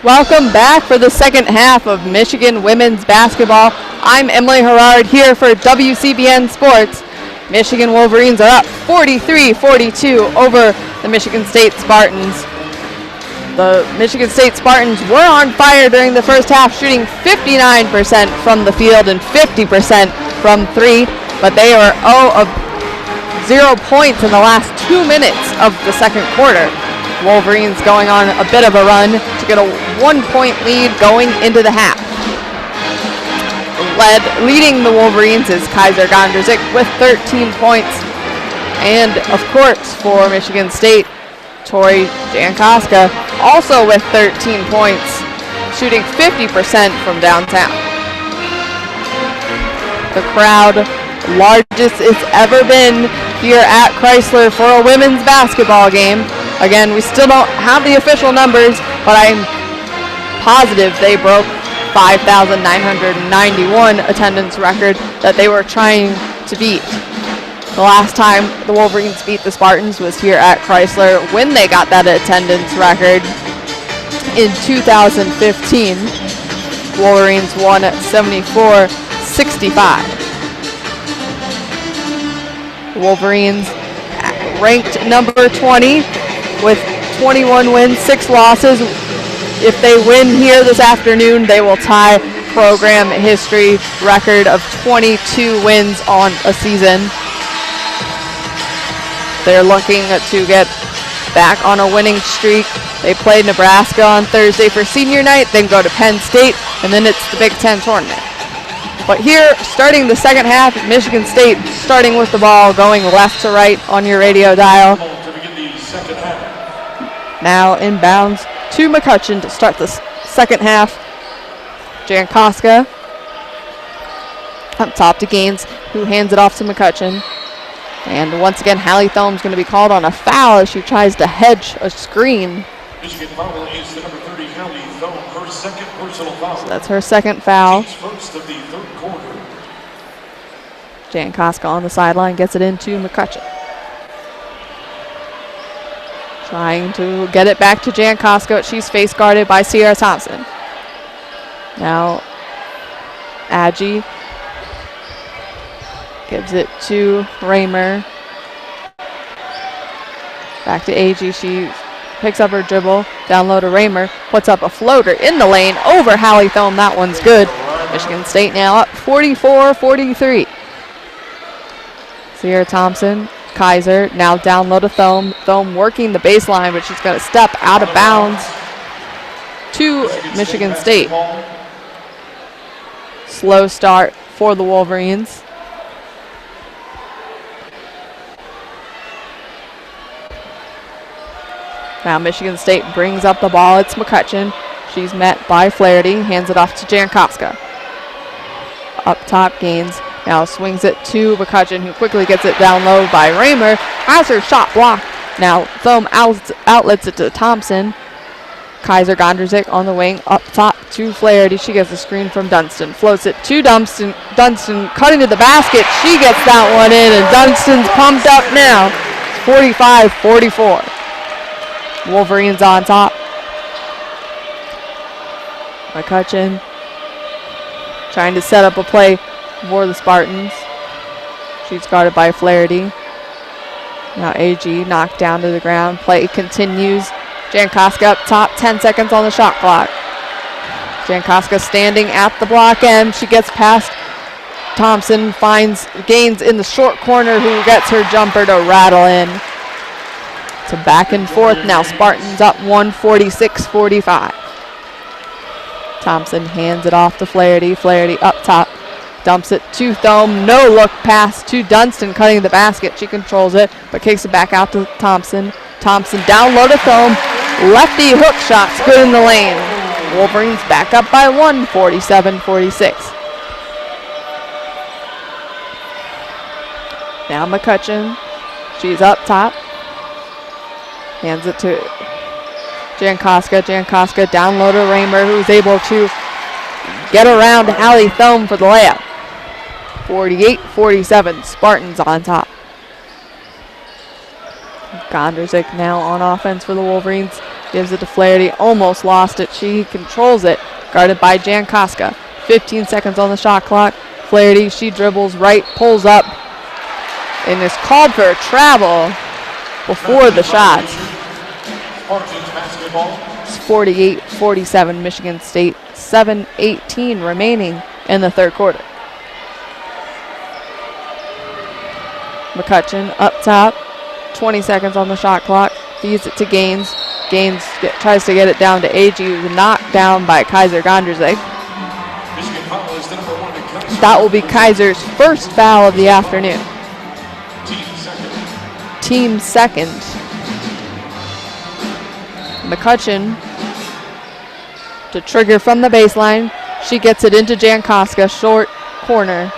Welcome back for the second half of Michigan women's basketball. I'm Emily Herard here for WCBN Sports. Michigan Wolverines are up 43-42 over the Michigan State Spartans. The Michigan State Spartans were on fire during the first half, shooting 59% from the field and 50% from three, but they are 0 points in the last 2 minutes of the second quarter. Wolverines going on a bit of a run to get a 1-point lead going into the half. Leading the Wolverines is Kaiser Gondrzik with 13 points. And of course for Michigan State, Tori Jankowska also with 13 points, shooting 50% from downtown. The crowd, largest it's ever been here at Chrysler for a women's basketball game. Again, we still don't have the official numbers, but I'm positive they broke 5,991 attendance record that they were trying to beat. The last time the Wolverines beat the Spartans was here at Chrysler when they got that attendance record in 2015. Wolverines won at 74-65. Wolverines ranked number 20 with 21 wins, 6 losses. If they win here this afternoon, they will tie program history record of 22 wins on a season. They're looking to get back on a winning streak. They play Nebraska on Thursday for senior night, then go to Penn State, and then it's the Big Ten tournament. But here, starting the second half, Michigan State starting with the ball, going left to right on your radio dial. Now inbounds to McCutcheon to start the second half. Jankowska up top to Gaines, who hands it off to McCutcheon. And once again, Hallie Thom's going to be called on a foul as she tries to hedge a screen. Michigan foul is the number 30, Hallie Thom, her second personal foul. So that's her second foul. Team's first of the third quarter. Jankowska on the sideline gets it into McCutcheon. Trying to get it back to Jankowska. She's face guarded by Sierra Thompson. Now, Agee gives it to Raymer. Back to Agee. She picks up her dribble. Down low to Raymer. Puts up a floater in the lane over Hallie Thom. That one's good. Michigan State now up 44-43. Sierra Thompson. Kaiser now down low to Thom. Thom working the baseline, but she's going to step out of bounds to Michigan State. Slow start for the Wolverines. Now Michigan State brings up the ball. It's McCutcheon. She's met by Flaherty. Hands it off to Jankowska. Up top, Gaines. Now swings it to McCutcheon, who quickly gets it down low by Raymer. Has her shot blocked. Now Thom outlets it to Thompson. Kaiser Gondrzik on the wing. Up top to Flaherty. She gets a screen from Dunston. Floats it to Dunston. Dunston cutting to the basket. She gets that one in, and Dunston's pumped up now. 45-44. Wolverines on top. McCutcheon trying to set up a play for the Spartans. She's guarded by Flaherty. Now Agee knocked down to the ground. Play continues. Jankowska up top, 10 seconds on the shot clock. Jankowska standing at the block end. She gets past Thompson, finds Gaines in the short corner, who gets her jumper to rattle in. It's a back and forth now. Spartans up 146-45. Thompson hands it off to Flaherty. Flaherty up top. Dumps it to Thom. No look pass to Dunston cutting the basket. She controls it, but kicks it back out to Thompson. Thompson down low to Thom. Lefty hook shots good in the lane. Wolverines back up by 1, 47-46. Now McCutcheon. She's up top. Hands it to Jankowska. Jankowska down low to Raymer, who's able to get around Hallie Thom for the layup. 48-47, Spartans on top. Gondrzik now on offense for the Wolverines. Gives it to Flaherty. Almost lost it. She controls it. Guarded by Jankoska. 15 seconds on the shot clock. Flaherty, she dribbles right, pulls up, and is called for a travel before the shot. Spartans basketball. It's 48-47 Michigan State. 7:18 remaining in the third quarter. McCutcheon up top. 20 seconds on the shot clock. Feeds it to Gaines. Gaines tries to get it down to AG, who's knocked down by Kaiser Gondrzig. Michigan foul is the number 1 to Kaiser. That will be Kaiser's first foul of the afternoon. Team second. McCutcheon to trigger from the baseline. She gets it into Jankoska, short corner,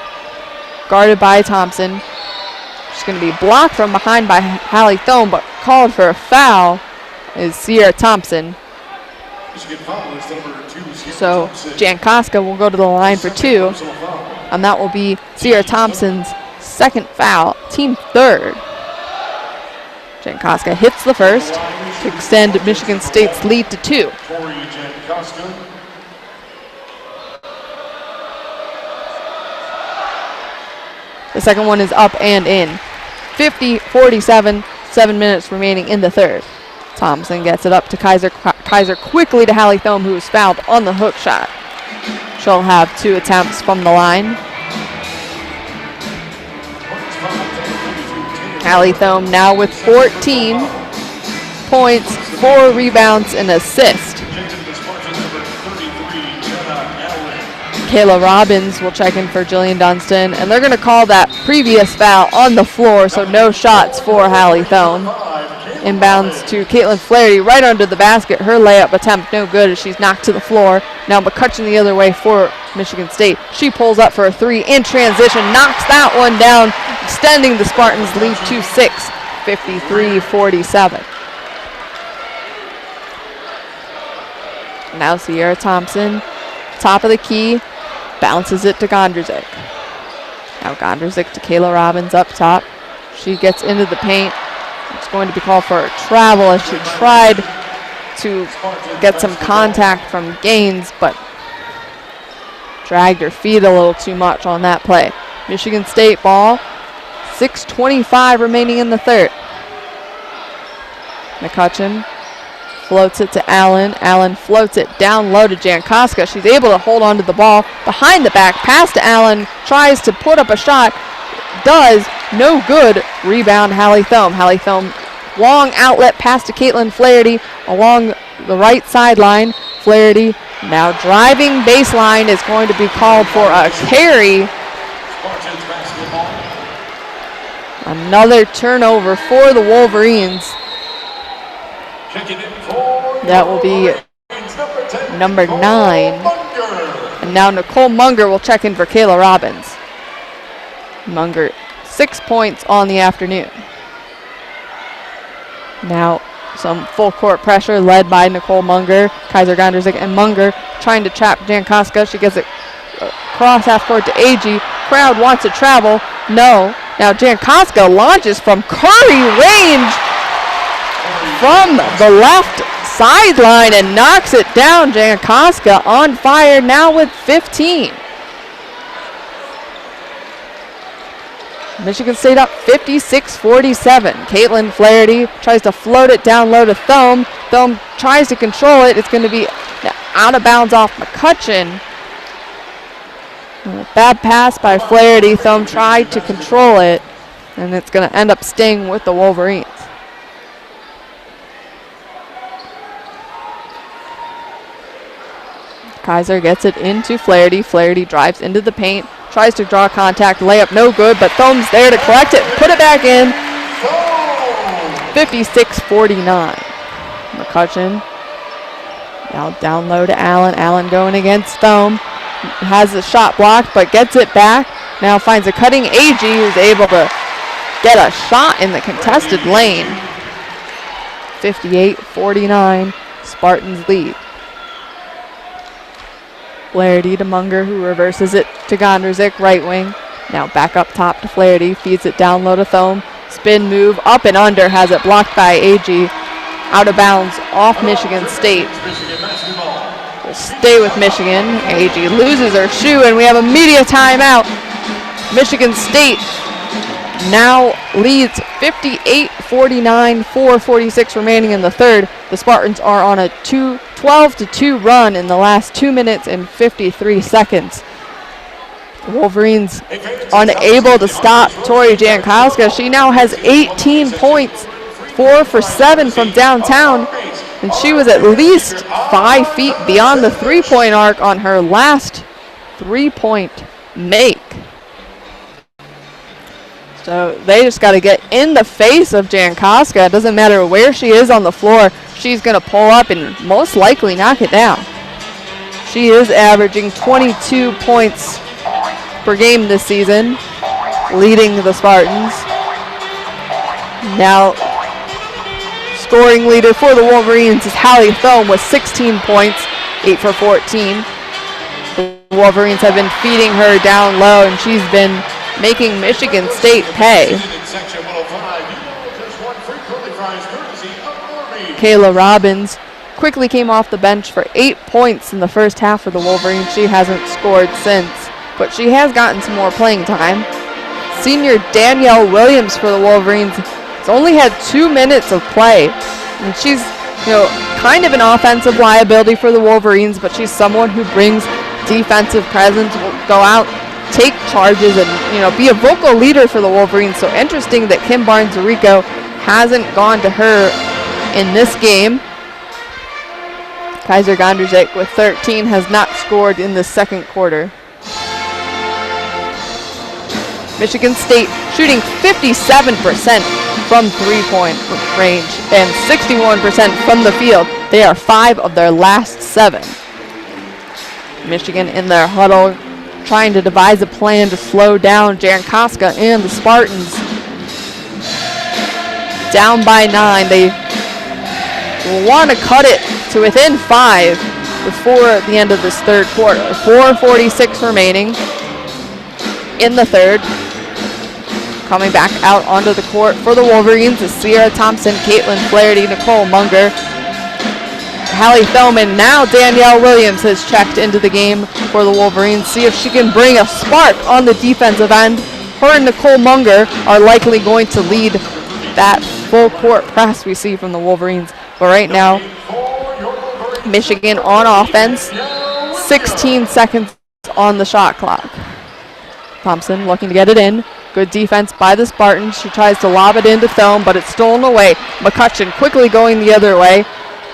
guarded by Thompson. She's going to be blocked from behind by Hallie Thome, but called for a foul is Sierra Thompson. Michigan foul is the number 2, Sierra So Thompson. Jankoska will go to the line for 2, and that will be Sierra Thompson's second foul, team third. Jankoska hits the first to extend Michigan State's lead to 2. Corey Jankoska. The second one is up and in. 50-47, 7 minutes remaining in the third. Thompson gets it up to Kaiser. Kaiser quickly to Hallie Thome, who is fouled on the hook shot. She'll have 2 attempts from the line. Hallie Thome now with 14 points, 4 rebounds, and assist. Kayla Robbins will check in for Jillian Dunstan, and they're going to call that previous foul on the floor, so no shots for Hallie Thome. Inbounds to Caitlin Flaherty right under the basket. Her layup attempt no good as she's knocked to the floor. Now McCutcheon the other way for Michigan State. She pulls up for a 3 in transition, knocks that one down, extending the Spartans' lead to 6, 53-47. Now Sierra Thompson, top of the key, bounces it to Gondrzig. Now Gondrzig to Kayla Robbins up top. She gets into the paint. It's going to be called for a travel as she tried to get some contact from Gaines, but dragged her feet a little too much on that play. Michigan State ball, 6:25 remaining in the third. McCutcheon floats it to Allen. Allen floats it down low to Jankoska. She's able to hold on to the ball behind the back. Pass to Allen. Tries to put up a shot. Does. No good. Rebound Hallie Thome. Hallie Thome, long outlet pass to Caitlin Flaherty along the right sideline. Flaherty now driving baseline is going to be called for a carry. Another turnover for the Wolverines. That will be number 9. And now Nicole Munger will check in for Kayla Robbins. Munger, 6 points on the afternoon. Now some full court pressure led by Nicole Munger. Kaiser Gondrzig and Munger trying to trap Jankoska. She gets it across half court to AG. Crowd wants to travel. No. Now Jankoska launches from curry range from the left sideline and knocks it down. Jankoska on fire now with 15. Michigan State up 56-47. Caitlin Flaherty tries to float it down low to Thome. Thome tries to control it. It's going to be out of bounds off McCutcheon. Bad pass by Flaherty. Thome tried to control it, and it's going to end up staying with the Wolverines. Kaiser gets it into Flaherty. Flaherty drives into the paint, tries to draw contact, layup no good, but Thome's there to collect it, put it back in. 56-49. McCutcheon now down low to Allen. Allen going against Thome. Has the shot blocked, but gets it back. Now finds a cutting AG who's able to get a shot in the contested lane. 58-49, Spartans lead. Flaherty to Munger, who reverses it to Gondrzig, right wing. Now back up top to Flaherty, feeds it down low to Thome. Spin move, up and under, has it blocked by AG. Out of bounds off Michigan State. Michigan basketball. Will stay with Michigan. AG loses her shoe, and we have a media timeout. Michigan State now leads 58-49, 4:46 remaining in the third. The Spartans are on a 12-2 run in the last 2 minutes and 53 seconds. The Wolverines unable to stop Tori Jankowska. She now has 18 points, 4 for 7 from downtown, and she was at least 5 feet beyond the three-point arc on her last three-point make. So they just got to get in the face of Jankowska. It doesn't matter where she is on the floor. She's going to pull up and most likely knock it down. She is averaging 22 points per game this season, leading the Spartans. Now, scoring leader for the Wolverines is Hallie Thome with 16 points, 8 for 14. The Wolverines have been feeding her down low, and she's been making Michigan State pay. Kayla Robbins quickly came off the bench for 8 points in the first half for the Wolverines. She hasn't scored since, but she has gotten some more playing time. Senior Danielle Williams for the Wolverines has only had 2 minutes of play, and she's kind of an offensive liability for the Wolverines, but she's someone who brings defensive presence, will go out, take charges, and be a vocal leader for the Wolverines. So interesting that Kim Barnes-Rico hasn't gone to her in this game. Kaiser Gondrzik with 13 has not scored in the second quarter. Michigan State shooting 57% from three-point range and 61% from the field. They are 5 of their last 7. Michigan in their huddle trying to devise a plan to slow down Jankowska and the Spartans. Down by 9. They want to cut it to within 5 before the end of this third quarter. 4:46 remaining in the third. Coming back out onto the court for the Wolverines is Sierra Thompson, Caitlin Flaherty, Nicole Munger, Hallie Thome, and now Danielle Williams has checked into the game for the Wolverines. See if she can bring a spark on the defensive end. Her and Nicole Munger are likely going to lead that full court press we see from the Wolverines. But right now, Michigan on offense, 16 seconds on the shot clock. Thompson looking to get it in. Good defense by the Spartans. She tries to lob it into Thome, but it's stolen away. McCutcheon quickly going the other way,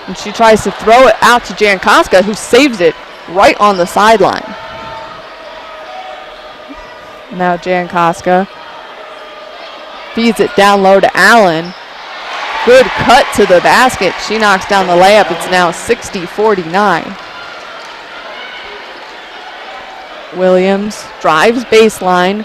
and she tries to throw it out to Jankowska, who saves it right on the sideline. Now Jankowska feeds it down low to Allen. Good cut to the basket. She knocks down the layup. It's now 60-49. Williams drives baseline,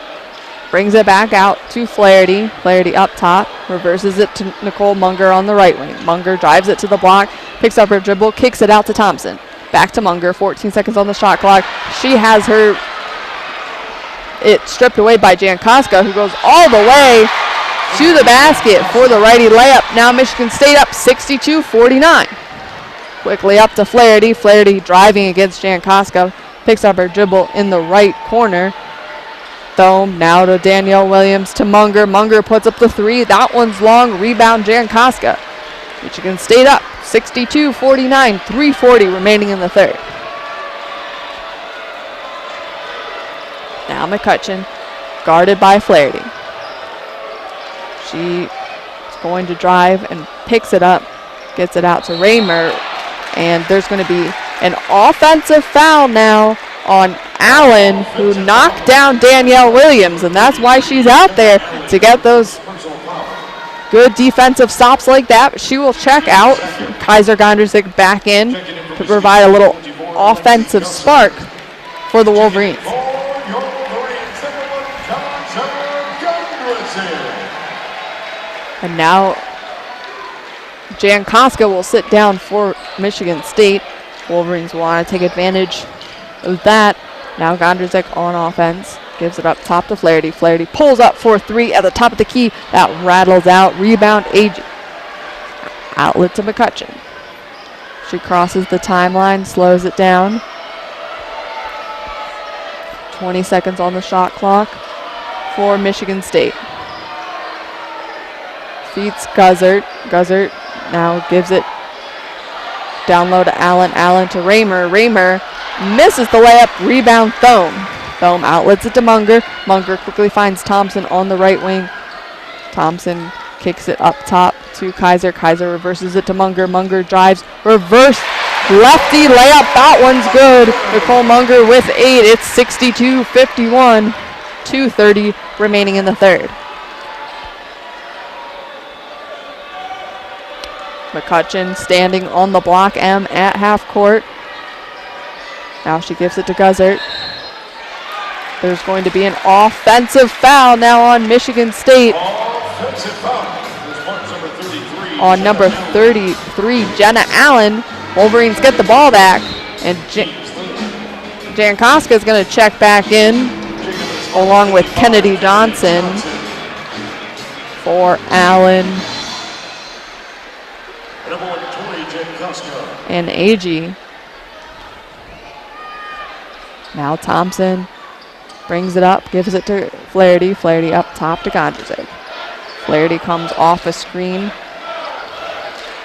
brings it back out to Flaherty. Flaherty up top, reverses it to Nicole Munger on the right wing. Munger drives it to the block, picks up her dribble, kicks it out to Thompson. Back to Munger, 14 seconds on the shot clock. She has it stripped away by Jankowska, who goes all the way to the basket for the righty layup. Now Michigan State up 62-49. Quickly up to Flaherty. Flaherty driving against Jankowska, picks up her dribble in the right corner. Thome now to Danielle Williams to Munger. Munger puts up the 3. That one's long. Rebound Jankowska. Michigan State up 62-49. 3:40 remaining in the third. Now McCutcheon guarded by Flaherty. She is going to drive and picks it up. Gets it out to Raymer. And there's going to be an offensive foul now on Allen, who knocked down Danielle Williams, and that's why she's out there, to get those good defensive stops like that. But she will check out. Kaiser Gondrzik back in to provide a little offensive spark for the Wolverines. And now Jankowska will sit down for Michigan State. Wolverines want to take advantage of that. Now Gondrzik on offense. Gives it up top to Flaherty. Flaherty pulls up for 3 at the top of the key. That rattles out. Rebound, AG. Outlet to McCutcheon. She crosses the timeline, slows it down. 20 seconds on the shot clock for Michigan State. Feeds Guzzert. Guzzert now gives it down low to Allen. Allen to Raymer. Raymer misses the layup. Rebound Thome. Thome outlets it to Munger. Munger quickly finds Thompson on the right wing. Thompson kicks it up top to Kaiser. Kaiser reverses it to Munger. Munger drives. Reverse lefty layup. That one's good. Nicole Munger with 8. It's 62-51. 2:30 remaining in the third. McCutcheon standing on the block M at half court. Now she gives it to Guzzert. There's going to be an offensive foul now on Michigan State. Offensive foul. This one's number 33. On number 33, Jenna Allen. Wolverines get the ball back, and Jankowska is going to check back in along with Kennedy Johnson for Allen and Agee. Now Thompson brings it up, gives it to Flaherty. Flaherty up top to Gondrzig. Flaherty comes off a screen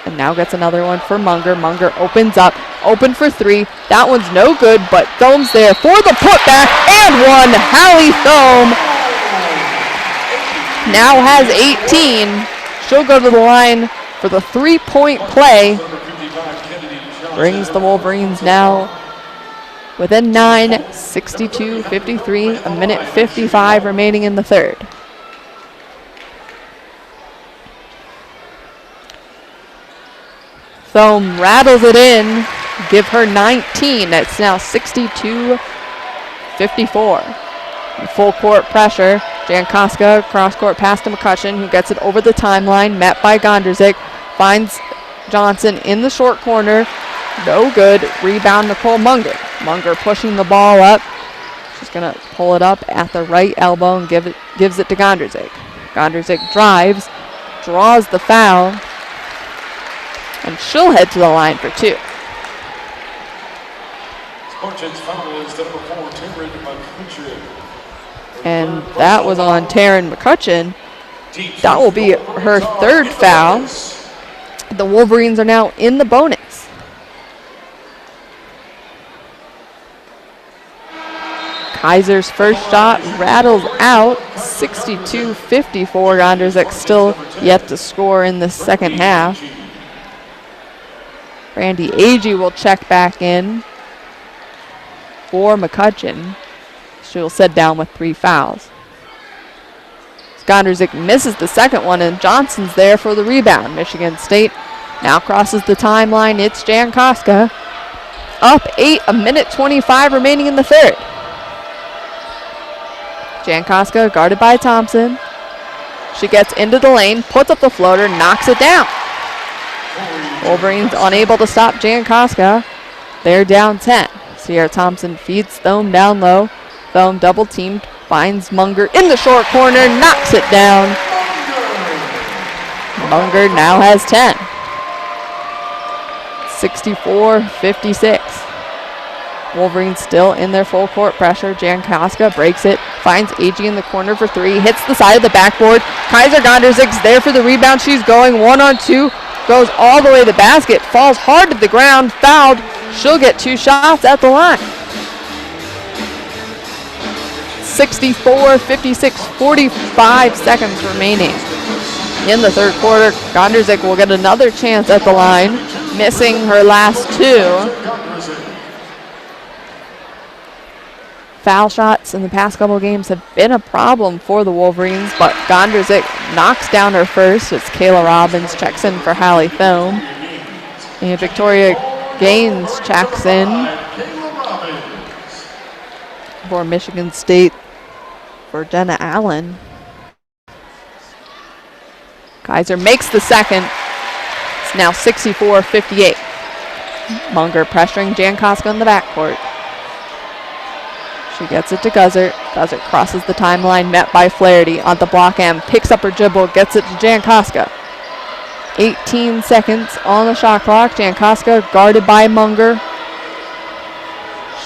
and now gets another one for Munger. Munger opens up, open for 3. That one's no good, but Thome's there for the putback and one. Hallie Thome now has 18. She'll go to the line for the 3-point play. Brings the Wolverines now within 9, 62-53, a minute 55 remaining in the third. Thome rattles it in, give her 19. That's now 62-54. Full court pressure. Jankowska cross court pass to McCutcheon, who gets it over the timeline, met by Gondrzig, finds Johnson in the short corner. No good. Rebound Nicole Munger. Munger pushing the ball up. She's going to pull it up at the right elbow and gives it to Gondrzig. Gondrzig drives, draws the foul, and she'll head to the line for 2. And that was on Taryn McCutcheon. That will be her third foul. The Wolverines are now in the bonus. Kaiser's first shot rattles out, 62-54. Gondrzig still yet to score in the second half. Brandy Agee will check back in for McCutcheon. She'll sit down with 3 fouls. Gondrzig misses the second one, and Johnson's there for the rebound. Michigan State now crosses the timeline. It's Jankowska. Up 8, a minute 25 remaining in the third. Jankowska guarded by Thompson. She gets into the lane, puts up the floater, knocks it down. Wolverines unable to stop Jankowska. They're down 10. Sierra Thompson feeds Thome down low. Thome double teamed, finds Munger in the short corner, knocks it down. Munger now has 10. 64-56. Wolverines still in their full court pressure. Jankowska breaks it, finds Agee in the corner for 3, hits the side of the backboard. Kaiser Gondrzig's there for the rebound. She's going 1-on-2, goes all the way to the basket, falls hard to the ground, fouled. She'll get 2 shots at the line. 64-56, 45 seconds remaining in the third quarter. Gondrzig will get another chance at the line, missing her last 2. Foul shots in the past couple of games have been a problem for the Wolverines, but Gondrzig knocks down her first. It's Kayla Robbins checks in for Hallie Thome. And Victoria Gaines checks in for Michigan State for Jenna Allen. Kaiser makes the second. It's now 64-58. Munger pressuring Jankowska in the backcourt. She gets it to Guzzert. Guzzert crosses the timeline, met by Flaherty on the block M. Picks up her dribble, gets it to Jankowska. 18 seconds on the shot clock. Jankowska guarded by Munger.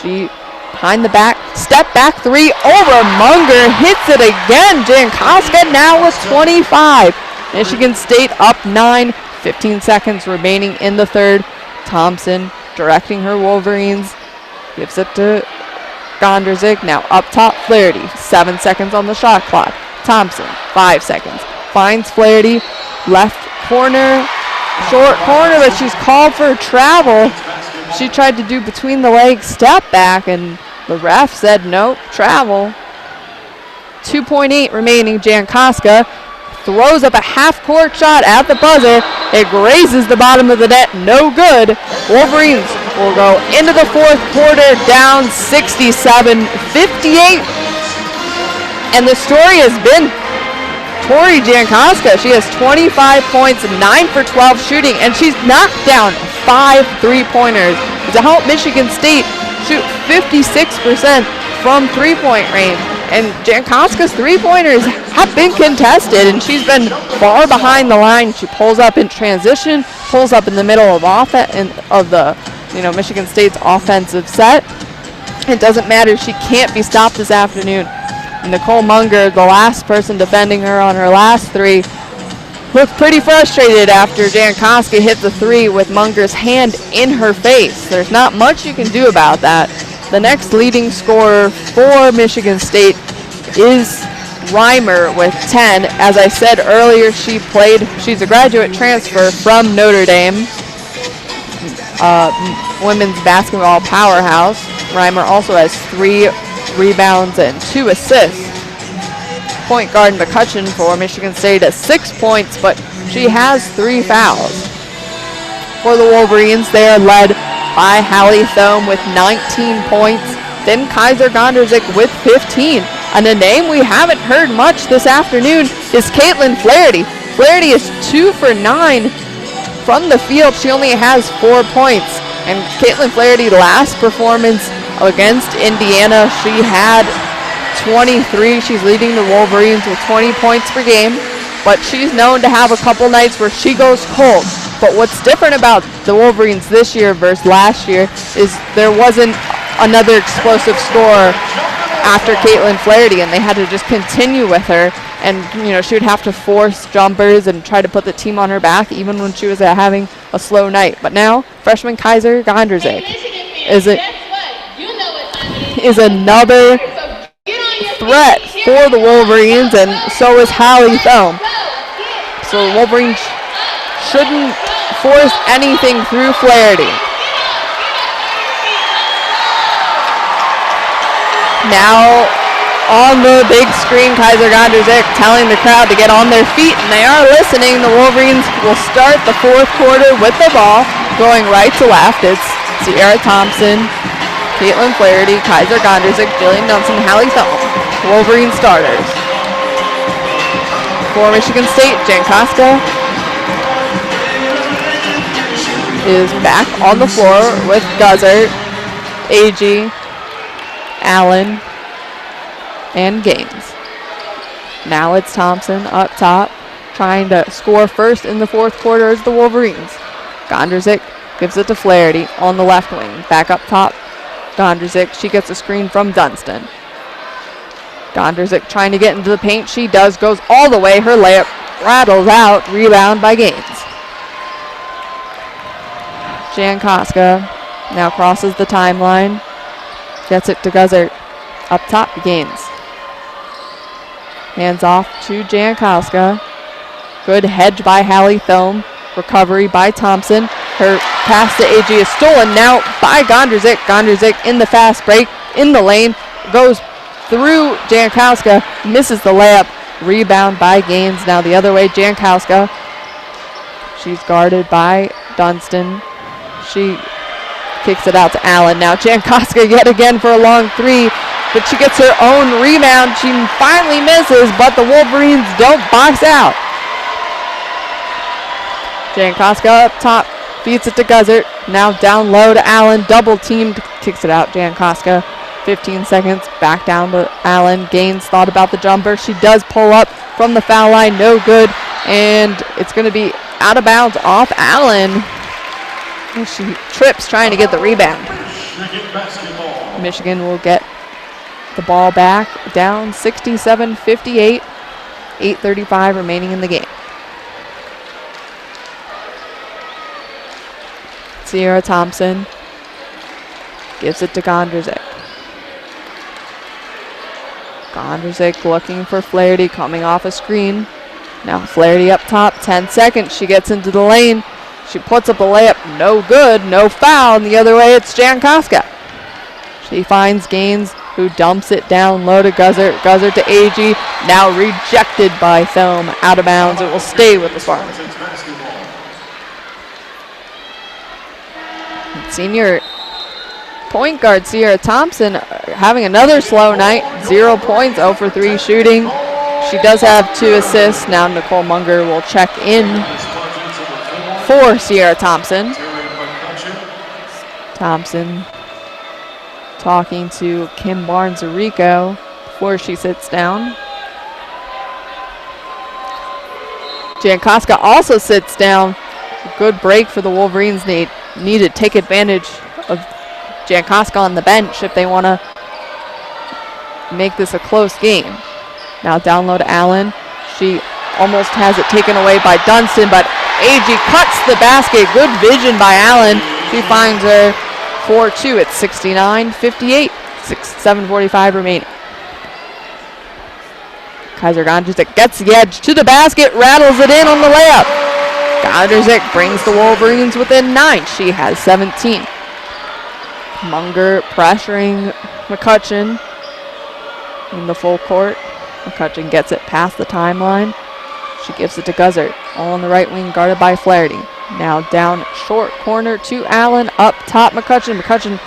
She behind the back, step back three over Munger, hits it again. Jankowska now with 25. Michigan State up 9, 15 seconds remaining in the third. Thompson directing her Wolverines, gives it to Gonderzik. Now up top, Flaherty, 7 seconds on the shot clock. Thompson, 5 seconds, finds Flaherty, left corner, short corner, but she's called for travel. She tried to do between the legs step back, and the ref said nope, travel. 2.8 remaining. Jankowska throws up a half-court shot at the buzzer. It grazes the bottom of the net, no good. Wolverines will go into the fourth quarter down 67-58. And the story has been Tori Jankowska. She has 25 points, 9 for 12 shooting, and she's knocked down 5 3-pointers to help Michigan State shoot 56% from three-point range. And Jankowska's three-pointers have been contested, and she's been far behind the line. She pulls up in transition, pulls up in the middle of Michigan State's offensive set. It doesn't matter. She can't be stopped this afternoon. Nicole Munger, the last person defending her on her last three, looked pretty frustrated after Jankowska hit the three with Munger's hand in her face. There's not much you can do about that. The next leading scorer for Michigan State is Reimer with 10. As I said earlier, she's a graduate transfer from Notre Dame, women's basketball powerhouse. Reimer also has 3 rebounds and 2 assists. Point guard McCutcheon for Michigan State has 6 points, but she has 3 fouls. For the Wolverines, they are led by Hallie Thome with 19 points, then Kaiser Gonderzik with 15. And a name we haven't heard much this afternoon is Caitlin Flaherty. Flaherty is 2 for 9 from the field. She only has 4 points. And Caitlin Flaherty, last performance against Indiana, she had 23. She's leading the Wolverines with 20 points per game, but she's known to have a couple nights where she goes cold. But what's different about the Wolverines this year versus last year is there wasn't another explosive scorer after Caitlin Flaherty, and they had to just continue with her. And she would have to force jumpers and try to put the team on her back even when she was having a slow night. But now, freshman Kaiser Gonderzik is another threat for the Wolverines, and so is Hallie Thome. So the Wolverines shouldn't force anything through Flaherty. Now on the big screen, Kaiser Gonderzik telling the crowd to get on their feet, and they are listening. The Wolverines will start the fourth quarter with the ball going right to left. It's Sierra Thompson, Caitlin Flaherty, Kaiser Gonderzik, Jillian Dunson, Hallie Thome, Wolverine starters. For Michigan State, Jankowska is back on the floor with Guzzert, Agee, Allen, and Gaines. Now it's Thompson up top, trying to score first in the fourth quarter as the Wolverines. Gonderzik gives it to Flaherty on the left wing. Back up top, Gonderzik. She gets a screen from Dunston. Gonderzik trying to get into the paint. She does, goes all the way. Her layup rattles out. Rebound by Gaines. Jankowska now crosses the timeline. Gets it to Guzzert. Up top, Gaines. Hands off to Jankowska. Good hedge by Hallie Thome. Recovery by Thompson. Her pass to Agee is stolen now by Gonderzik. Gonderzik in the fast break, in the lane. Goes through Jankowska. Misses the layup. Rebound by Gaines. Now the other way, Jankowska. She's guarded by Dunston. She kicks it out to Allen. Now Jankowska yet again for a long three, but she gets her own rebound. She finally misses, but the Wolverines don't box out. Jankowska up top, feeds it to Guzzert. Now down low to Allen, double teamed, kicks it out. Jankowska, 15 seconds, back down to Allen. Gaines thought about the jumper. She does pull up from the foul line, no good, and it's going to be out of bounds off Allen. And she trips trying to get the rebound. Michigan basketball. Michigan will get the ball back, down 67-58. 8:35 remaining in the game. Sierra Thompson gives it to Gondrzik. Gondrzik looking for Flaherty, coming off a screen. Now Flaherty up top, 10 seconds. She gets into the lane. She puts up a layup, no good, no foul. And the other way, it's Jankowska. She finds Gaines, who dumps it down low to Guzzert. Guzzert to Agee, now rejected by Thome. Out of bounds, it will stay with the Spartans. Senior point guard Sierra Thompson having another slow night. 0 points, 0 for 3 shooting. She does have 2 assists. Now Nicole Munger will check in for Sierra Thompson. Thompson talking to Kim Barnes-Arico before she sits down. Jankowska also sits down. A good break for the Wolverines. They need to take advantage of Jankowska on the bench if they want to make this a close game. Now down low to Allen. She almost has it taken away by Dunston, but Agee cuts the basket. Good vision by Allen. She finds her 4-2. It's 69-58. 7:45 remaining. Kaiser Gondrzik gets the edge to the basket, rattles it in on the layup. Gondrzik brings the Wolverines within 9. She has 17. Munger pressuring McCutcheon in the full court. McCutcheon gets it past the timeline. She gives it to Guzzert, all on the right wing, guarded by Flaherty. Now down short corner to Allen, up top McCutcheon. McCutcheon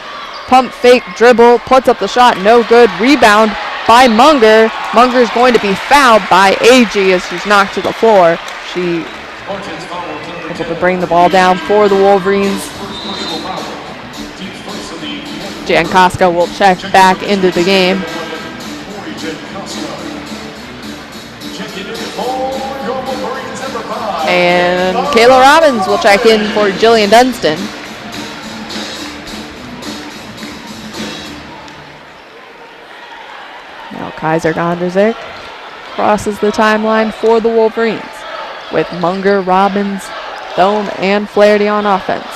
pump fake dribble, puts up the shot, no good. Rebound by Munger. Munger's going to be fouled by Agee as she's knocked to the floor. She able to bring the ball down for the Wolverines. Jankowska will check back into the game. And Kayla Robbins will check in for Jillian Dunston. Now Kaiser Gondrzik crosses the timeline for the Wolverines with Munger, Robbins, Thome, and Flaherty on offense.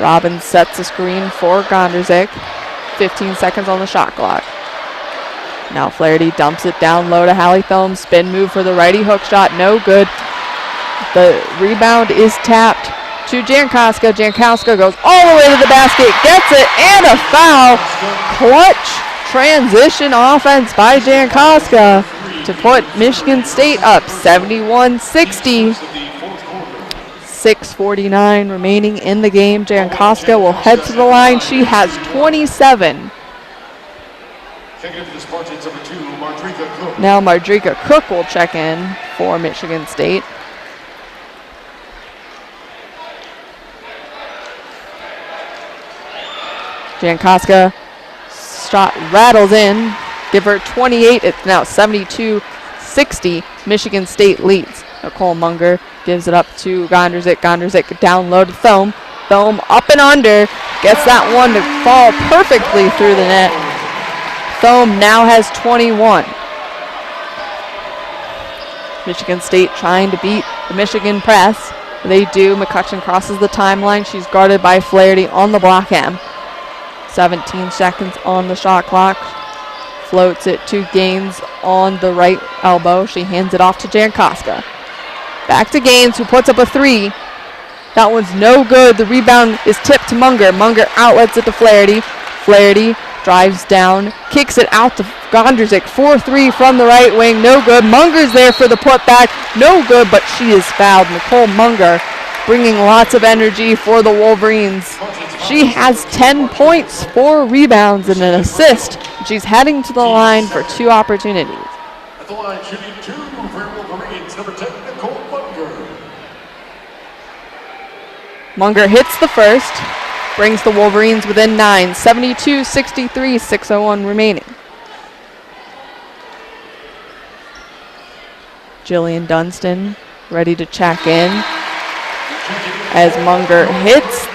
Robbins sets a screen for Gondrzik. 15 seconds on the shot clock. Now Flaherty dumps it down low to Hallie Thome. Spin move for the righty hook shot. No good. The rebound is tapped to Jankowska. Jankowska goes all the way to the basket. Gets it and a foul. Clutch transition offense by Jankowska to put Michigan State up 71-60. 6:49 remaining in the game. Jankowska will head to the line. She has 27. Now Mardrika Cook will check in for Michigan State. Jankowska shot rattles in. Give her 28. It's now 72-60. Michigan State leads. Nicole Munger gives it up to Gondrzik. Gondrzik down low to Thome. Thome up and under. Gets that one to fall perfectly through the net. Thome now has 21. Michigan State trying to beat the Michigan press. They do. McCutcheon crosses the timeline. She's guarded by Flaherty on the block hand. 17 seconds on the shot clock. Floats it to Gaines on the right elbow. She hands it off to Jankowska. Back to Gaines, who puts up a 3. That one's no good. The rebound is tipped to Munger. Munger outlets it to Flaherty. Flaherty drives down, kicks it out to Gondrzik. 4-3 from the right wing, no good. Munger's there for the putback, no good, but she is fouled. Nicole Munger bringing lots of energy for the Wolverines. She has 10 points, 4 rebounds, and an assist. She's heading to the line for 2 opportunities. At the line, shooting 2 for Wolverines, number 10, Nicole Munger. Munger hits the first, brings the Wolverines within 9, 72-63, 6:01 remaining. Jillian Dunston ready to check in as Munger hits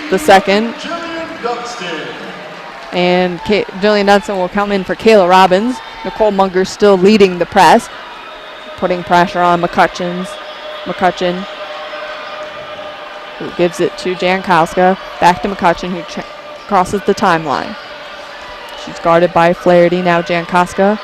the second. And Jillian Dunston will come in for Kayla Robbins. Nicole Munger still leading the press, putting pressure on McCutcheon, who gives it to Jankowska. Back to McCutcheon, who crosses the timeline. She's guarded by Flaherty. Now Jankowska.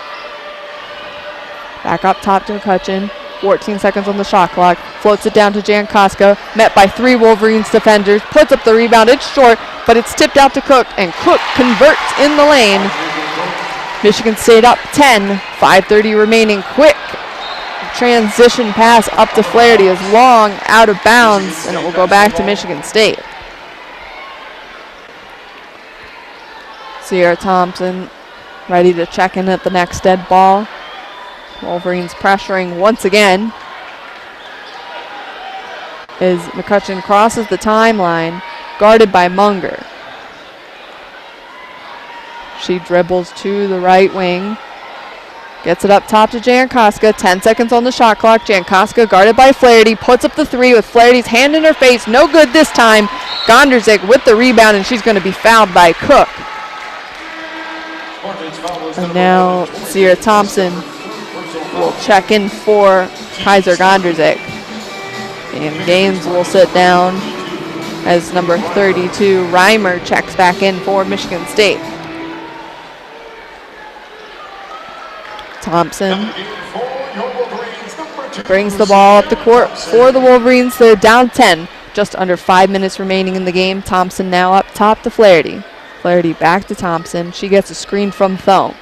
Back up top to McCutcheon. 14 seconds on the shot clock. Floats it down to Jankowska. Met by 3 Wolverines defenders. Puts up the rebound. It's short, but it's tipped out to Cook, and Cook converts in the lane. Michigan State up 10. 5:30 remaining. Quick transition pass up to Flaherty is long, out of bounds, and it will go back to Michigan State. Sierra Thompson ready to check in at the next dead ball. Wolverines pressuring once again as McCutcheon crosses the timeline, guarded by Munger. She dribbles to the right wing, gets it up top to Jankowska. 10 seconds on the shot clock. Jankowska guarded by Flaherty, puts up the 3 with Flaherty's hand in her face. No good this time. Gonderzik with the rebound, and she's going to be fouled by Cook. And now Sierra Thompson will check in for Kaiser Gonderzik. And Gaines will sit down as number 32, Reimer, checks back in for Michigan State. Thompson brings the ball up the court for the Wolverines. They're down 10, just under 5 minutes remaining in the game. Thompson now up top to Flaherty. Flaherty back to Thompson. She gets a screen from Thome.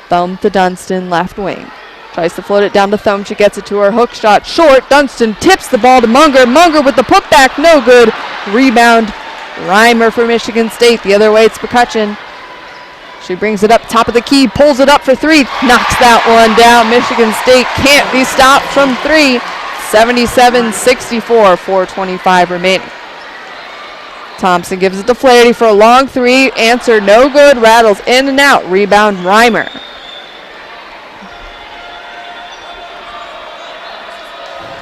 Thome to Dunston, left wing. Tries to float it down to Thome. She gets it to her. Hook shot short. Dunston tips the ball to Munger. Munger with the putback. No good. Rebound. Reimer for Michigan State. The other way, it's McCutcheon. She brings it up top of the key. Pulls it up for 3. Knocks that one down. Michigan State can't be stopped from 3. 77-64. 4:25 remaining. Thompson gives it to Flaherty for a long 3. Answer no good. Rattles in and out. Rebound Reimer.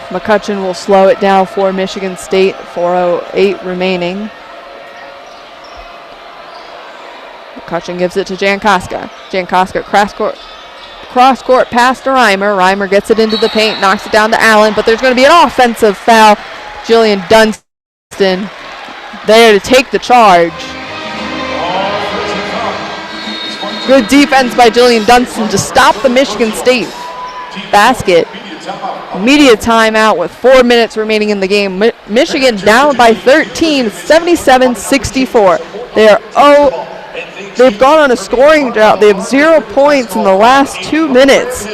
McCutcheon will slow it down for Michigan State. 4:08 remaining. McCutcheon gives it to Jankowska. Jankowska cross court pass to Reimer. Reimer gets it into the paint, knocks it down to Allen, but there's going to be an offensive foul. Jillian Dunston there to take the charge. Good defense by Jillian Dunston to stop the Michigan State basket. Immediate timeout with 4 minutes remaining in the game. Michigan down by 13, 77-64. They've gone on a scoring drought. They have 0 points in the last 2 minutes.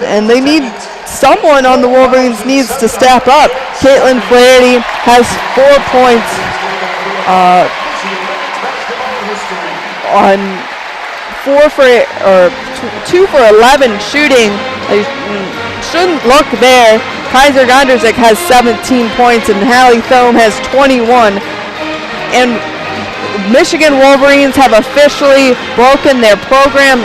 And they need someone on the Wolverines needs to step up. Caitlin Flaherty has 4 points on 2 for 11 shooting. They shouldn't look there. Kaiser Gonderzik has 17 points and Hallie Thome has 21. And Michigan Wolverines have officially broken their program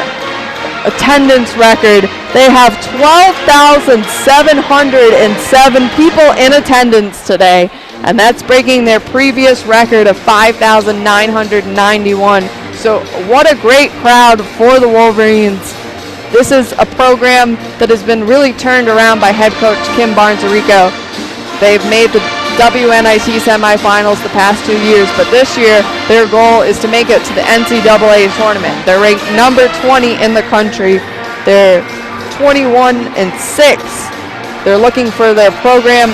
attendance record. They have 12,707 people in attendance today, and that's breaking their previous record of 5,991. So what a great crowd for the Wolverines. This is a program that has been really turned around by head coach Kim Barnes-Arico. They've made the WNIT semifinals the past 2 years, but this year their goal is to make it to the NCAA tournament. They're ranked number 20 in the country. They're 21-6. They're looking for their program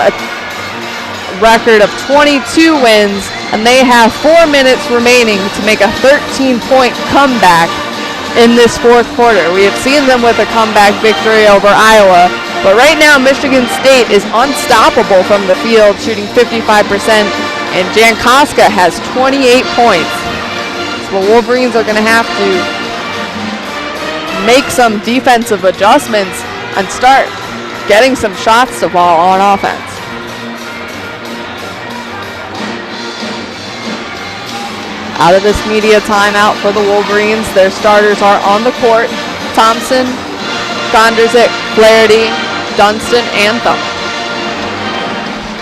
record of 22 wins, and they have 4 minutes remaining to make a 13-point comeback in this fourth quarter. We have seen them with a comeback victory over Iowa, but right now Michigan State is unstoppable from the field, shooting 55%, and Jankowska has 28 points. So the Wolverines are going to have to make some defensive adjustments and start getting some shots to fall on offense. Out of this media timeout for the Wolverines, their starters are on the court. Thompson, Gonderzik, Flaherty, Dunston, and Thumb.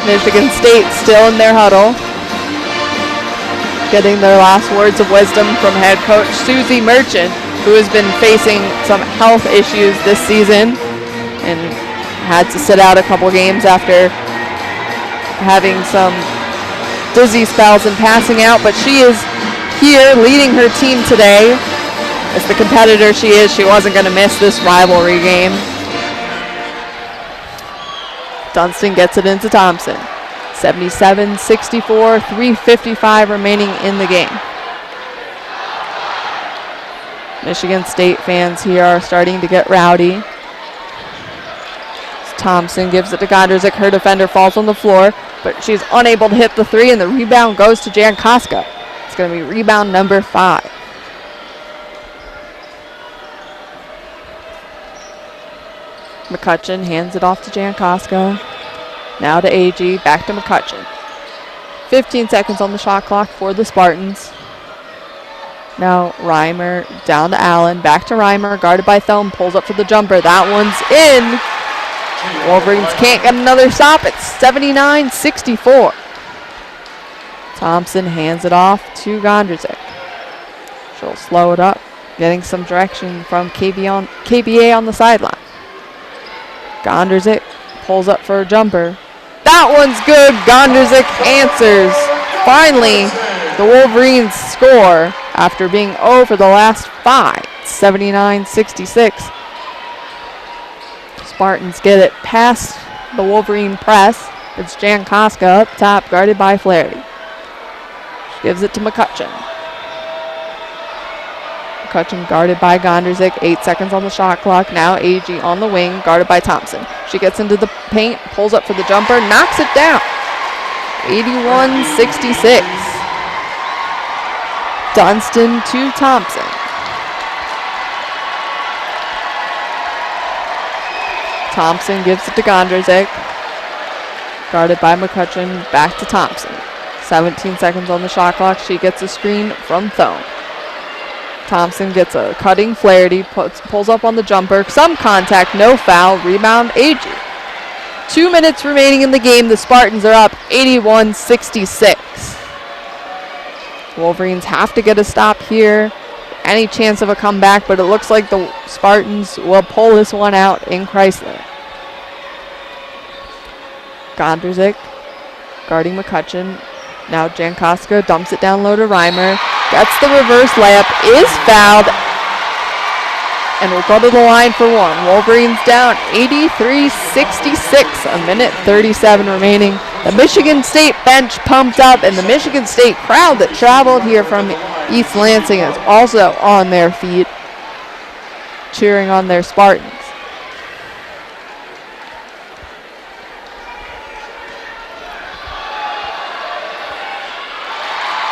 Michigan State still in their huddle, getting their last words of wisdom from head coach Susie Merchant, who has been facing some health issues this season and had to sit out a couple games after having some dizzy spells and passing out, but she is here leading her team today. As the competitor she is, she wasn't going to miss this rivalry game. Dunston gets it into Thompson. 77-64, 3:55 remaining in the game. Michigan State fans here are starting to get rowdy. Thompson gives it to Gondrzik. Her defender falls on the floor, but she's unable to hit the three, and the rebound goes to Jan Koska. It's going to be rebound number 5. McCutcheon hands it off to Jan Koska. Now to AG, back to McCutcheon. 15 seconds on the shot clock for the Spartans. Now Reimer down to Allen, back to Reimer, guarded by Thumb, pulls up for the jumper. That one's in. Wolverines can't get another stop. It's 79-64. Thompson hands it off to Gondrzik. She'll slow it up, getting some direction from KBA on the sideline. Gondrzik pulls up for a jumper. That one's good. Gondrzik answers. Finally, the Wolverines score after being 0 for the last 5. 79-66. Spartans get it past the Wolverine press. It's Jan Koska up top, guarded by Flaherty. She gives it to McCutcheon. McCutcheon guarded by Gondrzik. 8 seconds on the shot clock. Now AG on the wing, guarded by Thompson. She gets into the paint, pulls up for the jumper, knocks it down. 81-66. Dunston to Thompson. Thompson gives it to Gondrzik. Guarded by McCutcheon, back to Thompson. 17 seconds on the shot clock. She gets a screen from Thone. Thompson gets a cutting Flaherty, pulls up on the jumper. Some contact, no foul. Rebound, AG. 2 minutes remaining in the game. The Spartans are up 81-66. Wolverines have to get a stop here. Any chance of a comeback, but it looks like the Spartans will pull this one out in Chrysler. Gondrzik guarding McCutcheon. Now Jan Koska dumps it down low to Reimer. Gets the reverse layup, is fouled, and will go to the line for one. Wolverines down 83-66, a minute 37 remaining. The Michigan State bench pumped up, and the Michigan State crowd that traveled here from East Lansing is also on their feet, cheering on their Spartans.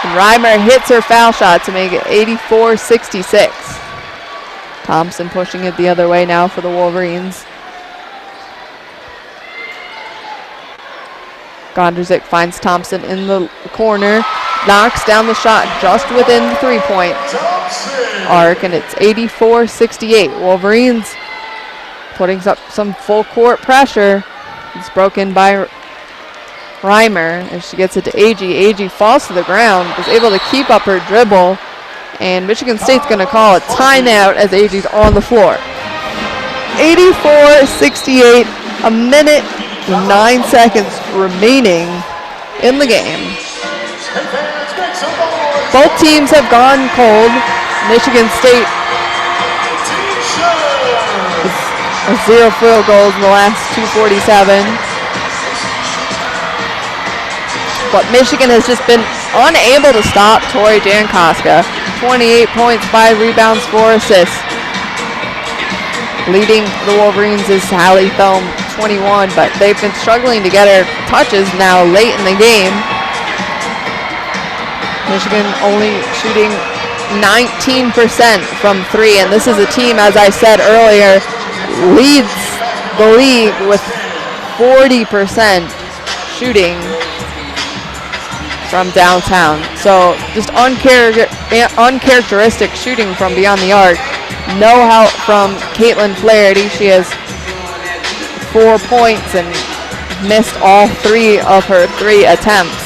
And Reimer hits her foul shot to make it 84-66. Thompson pushing it the other way now for the Wolverines. Gondrzik finds Thompson in the corner, knocks down the shot just within the three-point arc, and it's 84-68. Wolverines putting up some full court pressure. It's broken by Reimer, and she gets it to AG. AG falls to the ground, was able to keep up her dribble, and Michigan State's going to call a timeout as AG's on the floor. 84-68, a minute and 9 seconds remaining in the game. Both teams have gone cold. Michigan State has 0 field goals in the last 2:47. But Michigan has just been unable to stop Tori Jan Koska. 28 points, 5 rebounds, 4 assists. Leading the Wolverines is Hallie Thome, 21, but they've been struggling to get her touches now late in the game. Michigan only shooting 19% from 3, and this is a team, as I said earlier, leads the league with 40% shooting from downtown. So just uncharacteristic shooting from beyond the arc. No help from Caitlin Flaherty. She has 4 points and missed all 3 of her 3 attempts.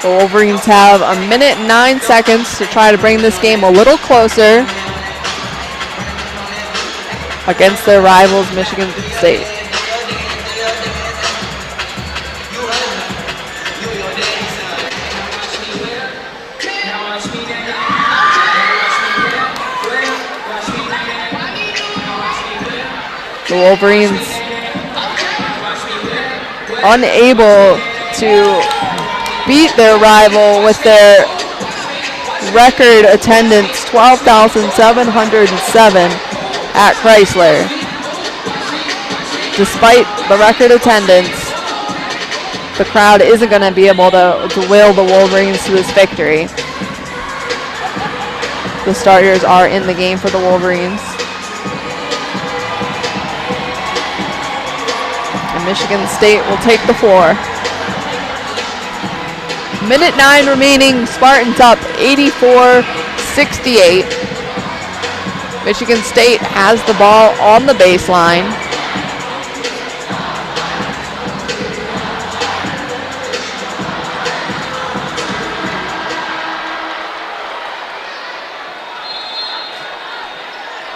The Wolverines have 1 minute and 9 seconds to try to bring this game a little closer against their rivals, Michigan State. The Wolverines unable to beat their rival with their record attendance, 12,707 at Chrysler. Despite the record attendance, the crowd isn't going to be able to will the Wolverines to this victory. The starters are in the game for the Wolverines. And Michigan State will take the floor. Minute 9 remaining, Spartans up 84-68. Michigan State has the ball on the baseline.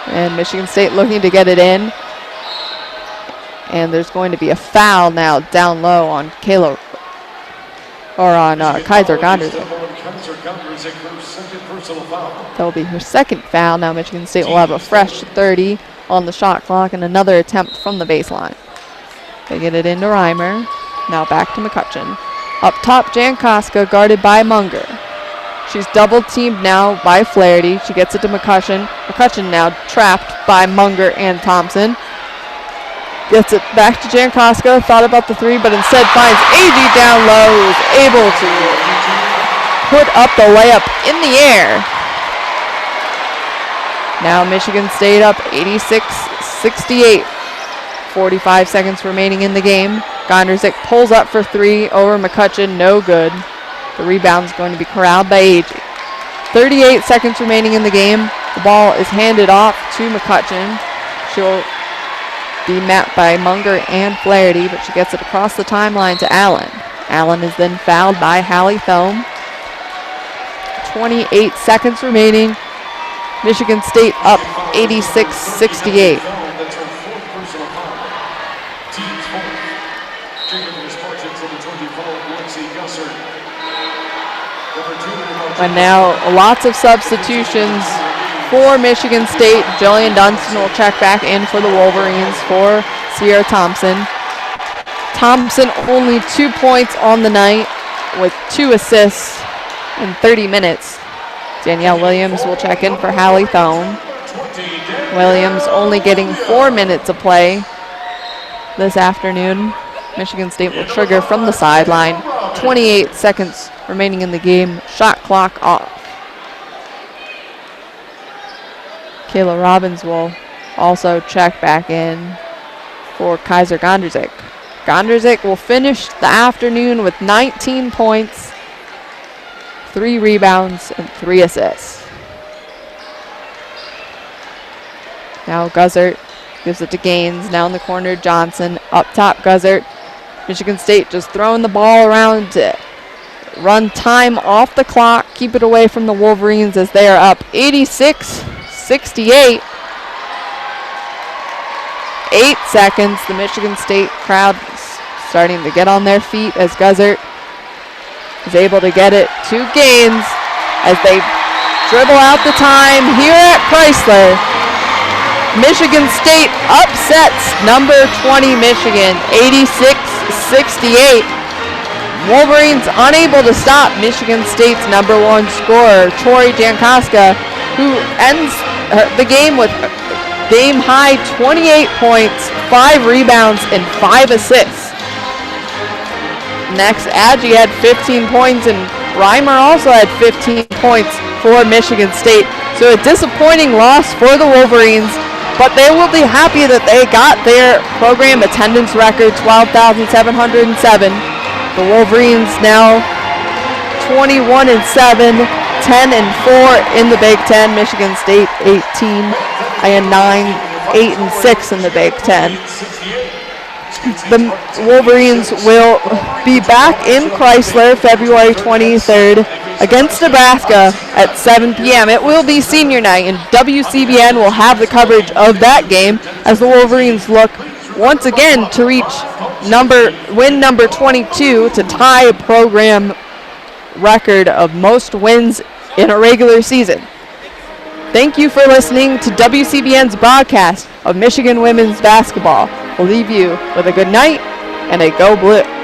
And Michigan State looking to get it in. And there's going to be a foul now down low on Kayla, or on Kaiser Gonderzik. That will be her second foul. Now Michigan State will have a fresh 30 on the shot clock and another attempt from the baseline. They get it into Reimer. Now back to McCutcheon. Up top, Jankowska guarded by Munger. She's double teamed now by Flaherty. She gets it to McCutcheon. McCutcheon now trapped by Munger and Thompson. Gets it back to Jankowska, thought about the 3, but instead finds Agee down low, who is able to put up the layup in the air. Now Michigan State up 86-68. 45 seconds remaining in the game. Gonderzik pulls up for 3 over McCutcheon, no good. The rebound's going to be corralled by Agee. 38 seconds remaining in the game. The ball is handed off to McCutcheon. She'll be met by Munger and Flaherty, but she gets it across the timeline to Allen. Allen is then fouled by Hallie Thelm. 28 seconds remaining. Michigan State up 86-68. And now lots of substitutions for Michigan State. Jillian Dunstan will check back in for the Wolverines for Sierra Thompson. Thompson only 2 points on the night with 2 assists in 30 minutes. Danielle Williams will check in for Hallie Thone. Williams only getting 4 minutes of play this afternoon. Michigan State will trigger from the sideline. 28 seconds remaining in the game. Shot clock off. Kayla Robbins will also check back in for Kaiser Gonderzik. Gonderzik will finish the afternoon with 19 points, 3 rebounds, and 3 assists. Now Guzzert gives it to Gaines. Now in the corner, Johnson. Up top, Guzzert. Michigan State just throwing the ball around to run time off the clock, keep it away from the Wolverines as they are up 86-68. 8 seconds. The Michigan State crowd starting to get on their feet as Guzzert is able to get it to Gaines as they dribble out the time here at Chrysler. Michigan State upsets number 20 Michigan 86-68. Wolverines unable to stop Michigan State's number 1 scorer, Tori Jankowska, who ends the game with game-high 28 points, 5 rebounds, and 5 assists. Next, Agee had 15 points, and Reimer also had 15 points for Michigan State. So a disappointing loss for the Wolverines, but they will be happy that they got their program attendance record, 12,707. The Wolverines now 21-7, 10-4 in the Big Ten. Michigan State 18-9 8-6 in the Big Ten. The Wolverines will be back in Chrysler February 23rd against Nebraska at 7 p.m. It will be senior night, and WCBN will have the coverage of that game as the Wolverines look once again to reach win number 22 to tie a program record of most wins in a regular season. Thank you for listening to WCBN's broadcast of Michigan women's basketball. We'll leave you with a good night and a Go Blue.